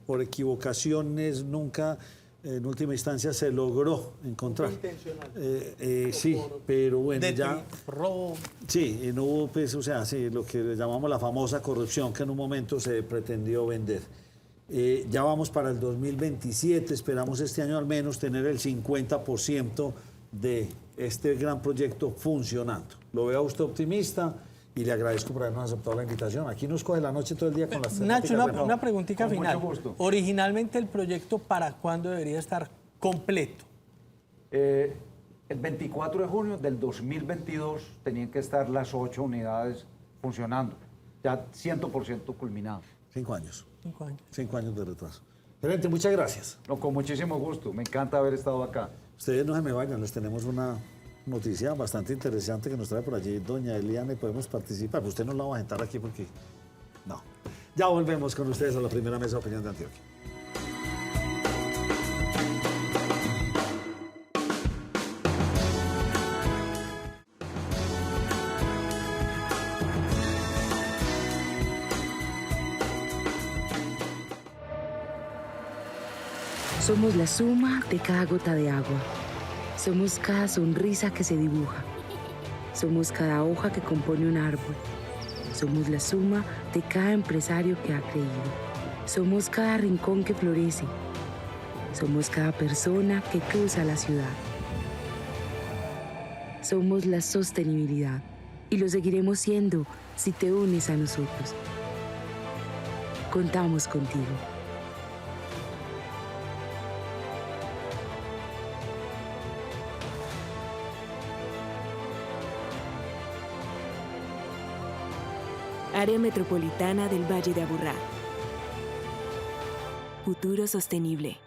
Speaker 1: por equivocaciones nunca, en última instancia, se logró encontrar. Sí, pero bueno, ya...
Speaker 2: Robo.
Speaker 1: Sí, y no hubo, pues, o sea, sí, lo que llamamos la famosa corrupción que en un momento se pretendió vender. Ya vamos para el 2027, esperamos este año al menos tener el 50% de este gran proyecto funcionando. ¿Lo veo a usted optimista? Y le agradezco por habernos aceptado la invitación. Aquí nos coge la noche todo el día con las
Speaker 2: Nacho,
Speaker 1: temáticas.
Speaker 2: una preguntita
Speaker 10: Con
Speaker 2: final.
Speaker 10: mucho gusto.
Speaker 2: Originalmente el proyecto, ¿para cuándo debería estar completo?
Speaker 10: El 24 de junio del 2022 tenían que estar las 8 unidades funcionando, ya 100% culminadas.
Speaker 1: 5 años.
Speaker 2: 5 años.
Speaker 1: 5 años de retraso. Gerente, muchas gracias.
Speaker 10: No, con muchísimo gusto, me encanta haber estado acá.
Speaker 1: Ustedes no se me vayan, les tenemos una noticia bastante interesante que nos trae por allí doña Eliana y podemos participar. Usted no la va a sentar aquí porque... No. Ya volvemos con ustedes a la primera mesa de opinión de Antioquia.
Speaker 12: Somos la suma de cada gota de agua. Somos cada sonrisa que se dibuja. Somos cada hoja que compone un árbol. Somos la suma de cada empresario que ha creído. Somos cada rincón que florece. Somos cada persona que cruza la ciudad. Somos la sostenibilidad y lo seguiremos siendo si te unes a nosotros. Contamos contigo.
Speaker 13: Área Metropolitana del Valle de Aburrá. Futuro sostenible.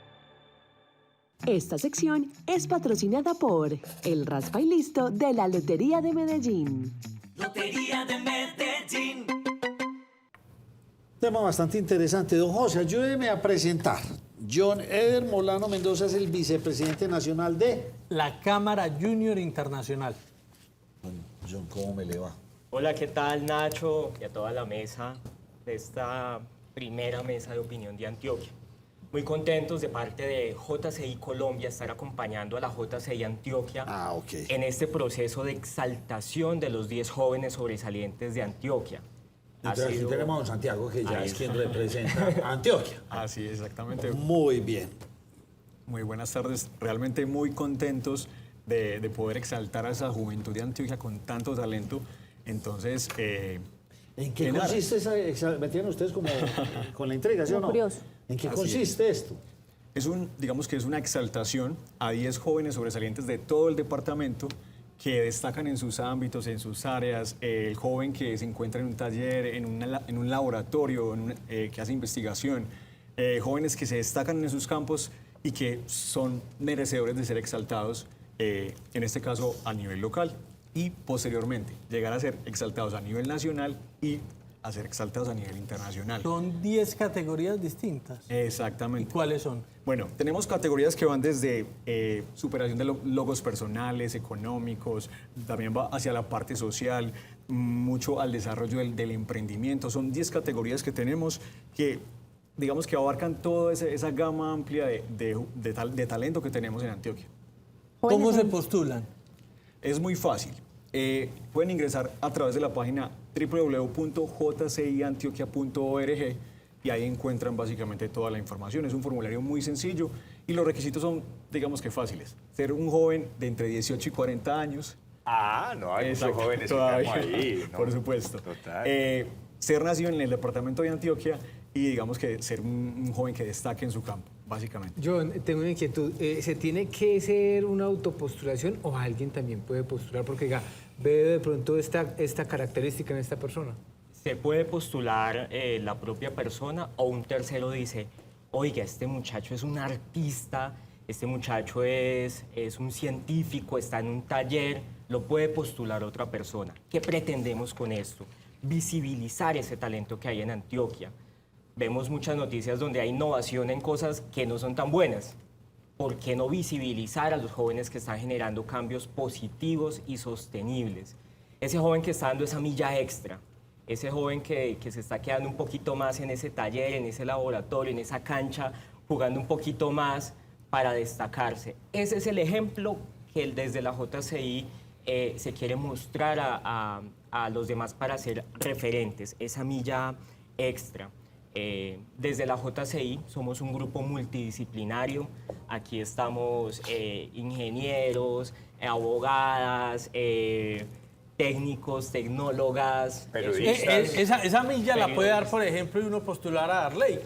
Speaker 14: Esta sección es patrocinada por el Raspa y Listo de la Lotería de Medellín.
Speaker 15: Lotería de Medellín.
Speaker 1: Tema bastante interesante. Don José, ayúdeme a presentar. John Eder Molano Mendoza es el vicepresidente nacional de...
Speaker 2: La Cámara Junior Internacional.
Speaker 1: John, ¿cómo me le va?
Speaker 16: Hola, ¿qué tal, Nacho? Y a toda la mesa de esta primera mesa de opinión de Antioquia. Muy contentos de parte de JCI Colombia estar acompañando a la JCI Antioquia en este proceso de exaltación de los 10 jóvenes sobresalientes de Antioquia.
Speaker 1: Entonces aquí tenemos a don Santiago, que ya es quien representa a Antioquia.
Speaker 17: Así, exactamente.
Speaker 1: Muy bien.
Speaker 17: Muy buenas tardes. Realmente muy contentos de poder exaltar a esa juventud de Antioquia con tanto talento. Entonces,
Speaker 1: ¿En qué
Speaker 17: En aras.
Speaker 1: consiste me tienen ustedes como con la intriga, ¿sí o no?
Speaker 4: Curioso.
Speaker 1: ¿En qué
Speaker 17: Así
Speaker 1: consiste esto?
Speaker 17: Digamos que es una exaltación a 10 jóvenes sobresalientes de todo el departamento que destacan en sus ámbitos, en sus áreas. El joven que se encuentra en un taller, en un laboratorio, que hace investigación. Jóvenes que se destacan en sus campos y que son merecedores de ser exaltados, en este caso a nivel local, y posteriormente llegar a ser exaltados a nivel nacional y a ser exaltados a nivel internacional.
Speaker 2: Son 10 categorías distintas.
Speaker 17: Exactamente.
Speaker 2: ¿Y cuáles son?
Speaker 17: Bueno, tenemos categorías que van desde superación de logros personales, económicos, también va hacia la parte social, mucho al desarrollo del emprendimiento. Son 10 categorías que tenemos que, digamos que abarcan toda esa gama amplia de talento que tenemos en Antioquia.
Speaker 2: ¿Cómo se postulan?
Speaker 17: Es muy fácil. Pueden ingresar a través de la página www.jciantioquia.org y ahí encuentran básicamente toda la información. Es un formulario muy sencillo y los requisitos son, digamos que fáciles. Ser un joven de entre 18 y 40 años.
Speaker 5: Ah, no, hay muchos jóvenes que
Speaker 17: todavía,
Speaker 5: estamos ahí, ¿no?
Speaker 17: Por supuesto.
Speaker 5: Total.
Speaker 17: Ser nacido en el departamento de Antioquia y digamos que ser un joven que destaque en su campo, básicamente.
Speaker 11: Yo tengo una inquietud. ¿Se tiene que ser una autopostulación o alguien también puede postular? Porque veo de pronto esta característica en esta persona.
Speaker 16: Se puede postular la propia persona o un tercero dice, oiga, este muchacho es un artista, este muchacho es un científico, está en un taller, lo puede postular otra persona. ¿Qué pretendemos con esto? Visibilizar ese talento que hay en Antioquia. Vemos muchas noticias donde hay innovación en cosas que no son tan buenas. ¿Por qué no visibilizar a los jóvenes que están generando cambios positivos y sostenibles? Ese joven que está dando esa milla extra, ese joven que se está quedando un poquito más en ese taller, en ese laboratorio, en esa cancha, jugando un poquito más para destacarse. Ese es el ejemplo que desde la JCI se quiere mostrar a los demás para ser referentes, esa milla extra. Desde la JCI somos un grupo multidisciplinario. Aquí estamos ingenieros, abogadas, técnicos, tecnólogas.
Speaker 5: Periodistas.
Speaker 2: Esa milla la puede dar, por ejemplo, y uno postular a Arley.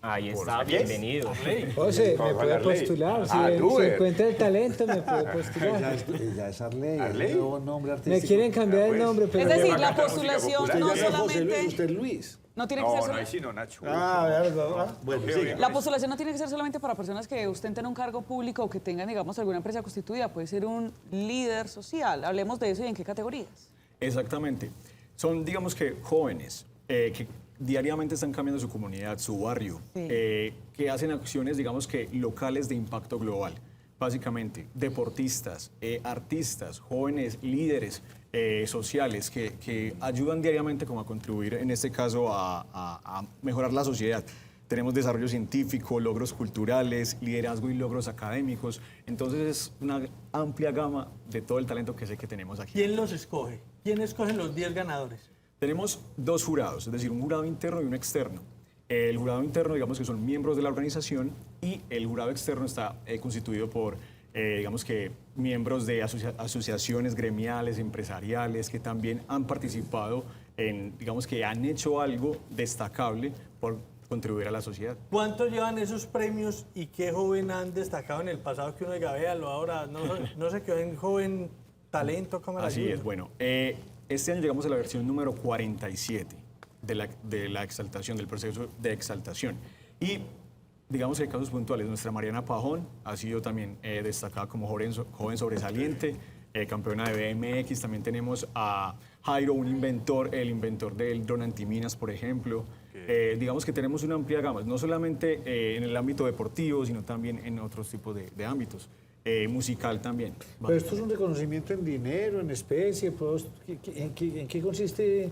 Speaker 16: Ahí está, bienvenido.
Speaker 11: José, me puede postular. Si encuentra el talento, me puede postular.
Speaker 1: Ya es Arley,
Speaker 5: ¿Arley?
Speaker 1: el nuevo nombre artístico.
Speaker 11: Me quieren cambiar el nombre, pero...
Speaker 6: Es decir,
Speaker 5: Pero
Speaker 6: la
Speaker 5: acá
Speaker 6: postulación
Speaker 5: música
Speaker 6: no
Speaker 5: popular.
Speaker 1: Ya no es José Luis,
Speaker 6: solamente...
Speaker 1: usted es Luis.
Speaker 6: No tiene que ser
Speaker 5: No,
Speaker 6: solo-
Speaker 5: no, ahí sí no, Nacho.
Speaker 1: Bueno,
Speaker 5: Ok,
Speaker 1: siga.
Speaker 6: La postulación no tiene que ser solamente para personas que ostenten un cargo público o que tengan, digamos, alguna empresa constituida. Puede ser un líder social. Hablemos de eso y en qué categorías.
Speaker 17: Exactamente. Son, digamos que, jóvenes que diariamente están cambiando su comunidad, su barrio,
Speaker 6: Sí.
Speaker 17: que hacen acciones, digamos que, locales de impacto global. Básicamente, deportistas, artistas, jóvenes líderes sociales que ayudan diariamente como a contribuir, en este caso, a mejorar la sociedad. Tenemos desarrollo científico, logros culturales, liderazgo y logros académicos. Entonces es una amplia gama de todo el talento que sé que tenemos aquí.
Speaker 2: ¿Quién los escoge? ¿Quién escoge los 10 ganadores?
Speaker 17: Tenemos dos jurados, es decir, un jurado interno y uno externo. El jurado interno, digamos que son miembros de la organización y el jurado externo está constituido por, digamos que, miembros de asociaciones gremiales, empresariales, que también han participado digamos que han hecho algo destacable por contribuir a la sociedad.
Speaker 2: ¿Cuántos llevan esos premios y qué joven han destacado en el pasado que uno diga, véalo ahora, no se quedó en joven talento, cámara?
Speaker 17: Así es, bueno, este año llegamos a la versión número 47 de la exaltación, del proceso de exaltación. Y digamos que hay casos puntuales. Nuestra Mariana Pajón ha sido también destacada como joven sobresaliente, campeona de BMX. También tenemos a Jairo, el inventor del dron antiminas, por ejemplo. Digamos que tenemos una amplia gama, no solamente en el ámbito deportivo, sino también en otros tipos de ámbitos. Musical también.
Speaker 1: Pero esto es un reconocimiento en dinero, en especie, pues, ¿en qué consiste?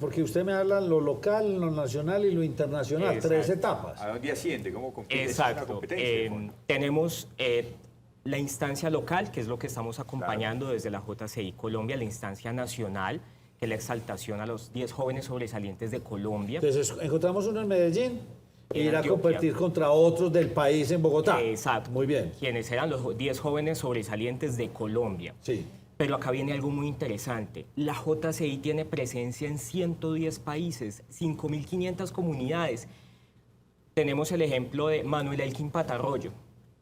Speaker 1: Porque usted me habla lo local, lo nacional y lo internacional,
Speaker 16: Exacto.
Speaker 1: 3 etapas.
Speaker 5: ¿A dónde asciende? ¿Cómo compite? Es
Speaker 16: Exacto.
Speaker 5: una competencia.
Speaker 16: Tenemos la instancia local, que es lo que estamos acompañando desde la JCI Colombia, la instancia nacional, que es la exaltación a los 10 jóvenes sobresalientes de Colombia.
Speaker 1: Entonces, encontramos uno en Medellín e
Speaker 16: En
Speaker 1: irá a
Speaker 16: Antioquia.
Speaker 1: competir contra otros del país en Bogotá.
Speaker 16: Exacto.
Speaker 1: Muy bien.
Speaker 16: Quienes eran los 10 jóvenes sobresalientes de Colombia.
Speaker 1: Sí.
Speaker 16: Pero acá viene algo muy interesante. La JCI tiene presencia en 110 países, 5.500 comunidades. Tenemos el ejemplo de Manuel Elkin Patarroyo.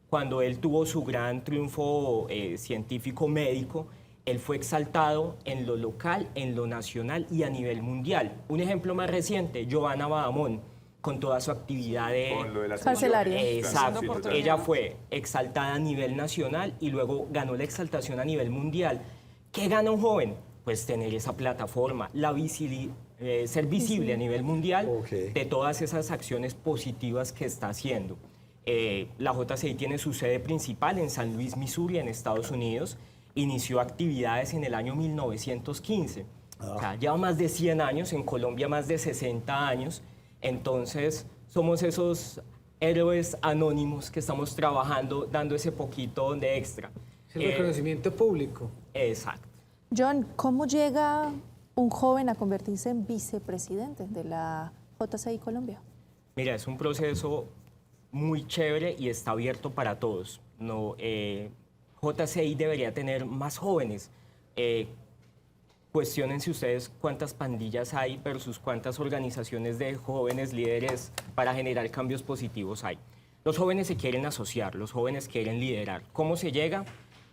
Speaker 16: Cuando él tuvo su gran triunfo científico médico, él fue exaltado en lo local, en lo nacional y a nivel mundial. Un ejemplo más reciente, Giovanna Badamón, con toda su actividad
Speaker 4: carcelaria.
Speaker 16: Exacto. Ella fue exaltada a nivel nacional y luego ganó la exaltación a nivel mundial. ¿Qué gana un joven? Pues tener esa plataforma, ser visible a nivel mundial de todas esas acciones positivas que está haciendo. La JCI tiene su sede principal en San Luis, Missouri, en Estados Unidos. Inició actividades en el año 1915. O sea, lleva más de 100 años, en Colombia más de 60 años. Entonces, somos esos héroes anónimos que estamos trabajando, dando ese poquito de extra.
Speaker 11: Es el reconocimiento público.
Speaker 16: Exacto.
Speaker 4: John, ¿cómo llega un joven a convertirse en vicepresidente de la JCI Colombia?
Speaker 16: Mira, es un proceso muy chévere y está abierto para todos. No, JCI debería tener más jóvenes. Cuestiónense ustedes cuántas pandillas hay versus cuántas organizaciones de jóvenes líderes para generar cambios positivos hay. Los jóvenes se quieren asociar, los jóvenes quieren liderar. ¿Cómo se llega?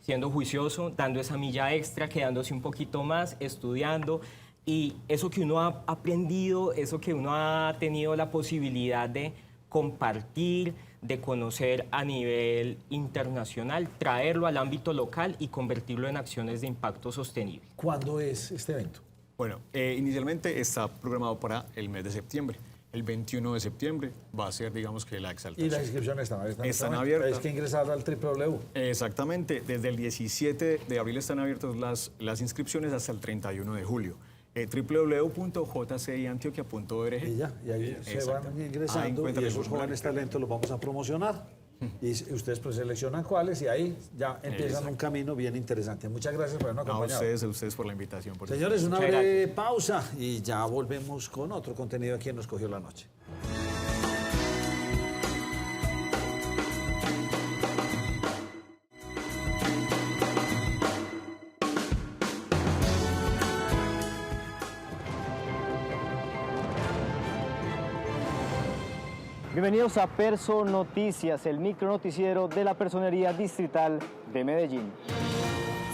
Speaker 16: Siendo juicioso, dando esa milla extra, quedándose un poquito más, estudiando. Y eso que uno ha aprendido, eso que uno ha tenido la posibilidad de compartir, de conocer a nivel internacional, traerlo al ámbito local y convertirlo en acciones de impacto sostenible.
Speaker 1: ¿Cuándo es este evento?
Speaker 17: Bueno, inicialmente está programado para el mes de septiembre. El 21 de septiembre va a ser, digamos que la exaltación.
Speaker 1: ¿Y las inscripciones están abiertas?
Speaker 17: Están abiertas.
Speaker 1: Hay que ingresar al www.
Speaker 17: Exactamente. Desde el 17 de abril están abiertas las inscripciones hasta el 31 de julio. www.jciantioquia.org.
Speaker 1: Y ya, y ahí se van ingresando y esos jóvenes talentos los vamos a promocionar. Y ustedes pues seleccionan cuáles y ahí ya empiezan un camino bien interesante. Muchas gracias por habernos acompañado.
Speaker 17: A ustedes por la invitación.
Speaker 1: Señores, una breve pausa y ya volvemos con otro contenido aquí en Nos Cogió la Noche.
Speaker 18: Bienvenidos a Perso Noticias, el micronoticiero de la Personería Distrital de Medellín.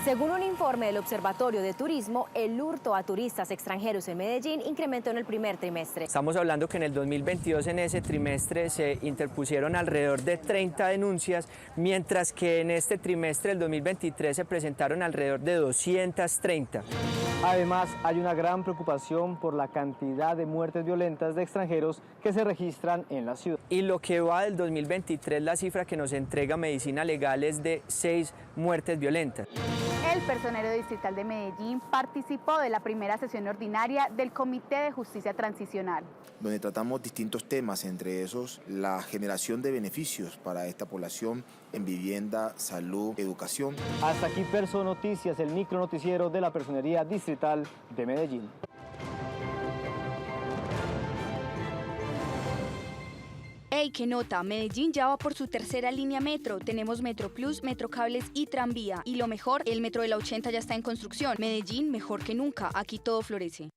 Speaker 19: Según un informe del Observatorio de Turismo, el hurto a turistas extranjeros en Medellín incrementó en el primer trimestre.
Speaker 20: Estamos hablando que en el 2022, en ese trimestre, se interpusieron alrededor de 30 denuncias, mientras que en este trimestre del 2023 se presentaron alrededor de 230.
Speaker 18: Además, hay una gran preocupación por la cantidad de muertes violentas de extranjeros que se registran en la ciudad.
Speaker 20: Y lo que va del 2023, la cifra que nos entrega Medicina Legal es de 6 muertes violentas.
Speaker 21: El Personero Distrital de Medellín participó de la primera sesión ordinaria del Comité de Justicia Transicional,
Speaker 22: donde tratamos distintos temas, entre esos la generación de beneficios para esta población en vivienda, salud, educación.
Speaker 18: Hasta aquí Perso Noticias, el micronoticiero de la Personería Distrital de Medellín.
Speaker 23: ¡Ey, qué nota! Medellín ya va por su tercera línea metro. Tenemos Metro Plus, Metro Cables y Tranvía. Y lo mejor, el metro de la 80 ya está en construcción. Medellín, mejor que nunca. Aquí todo florece.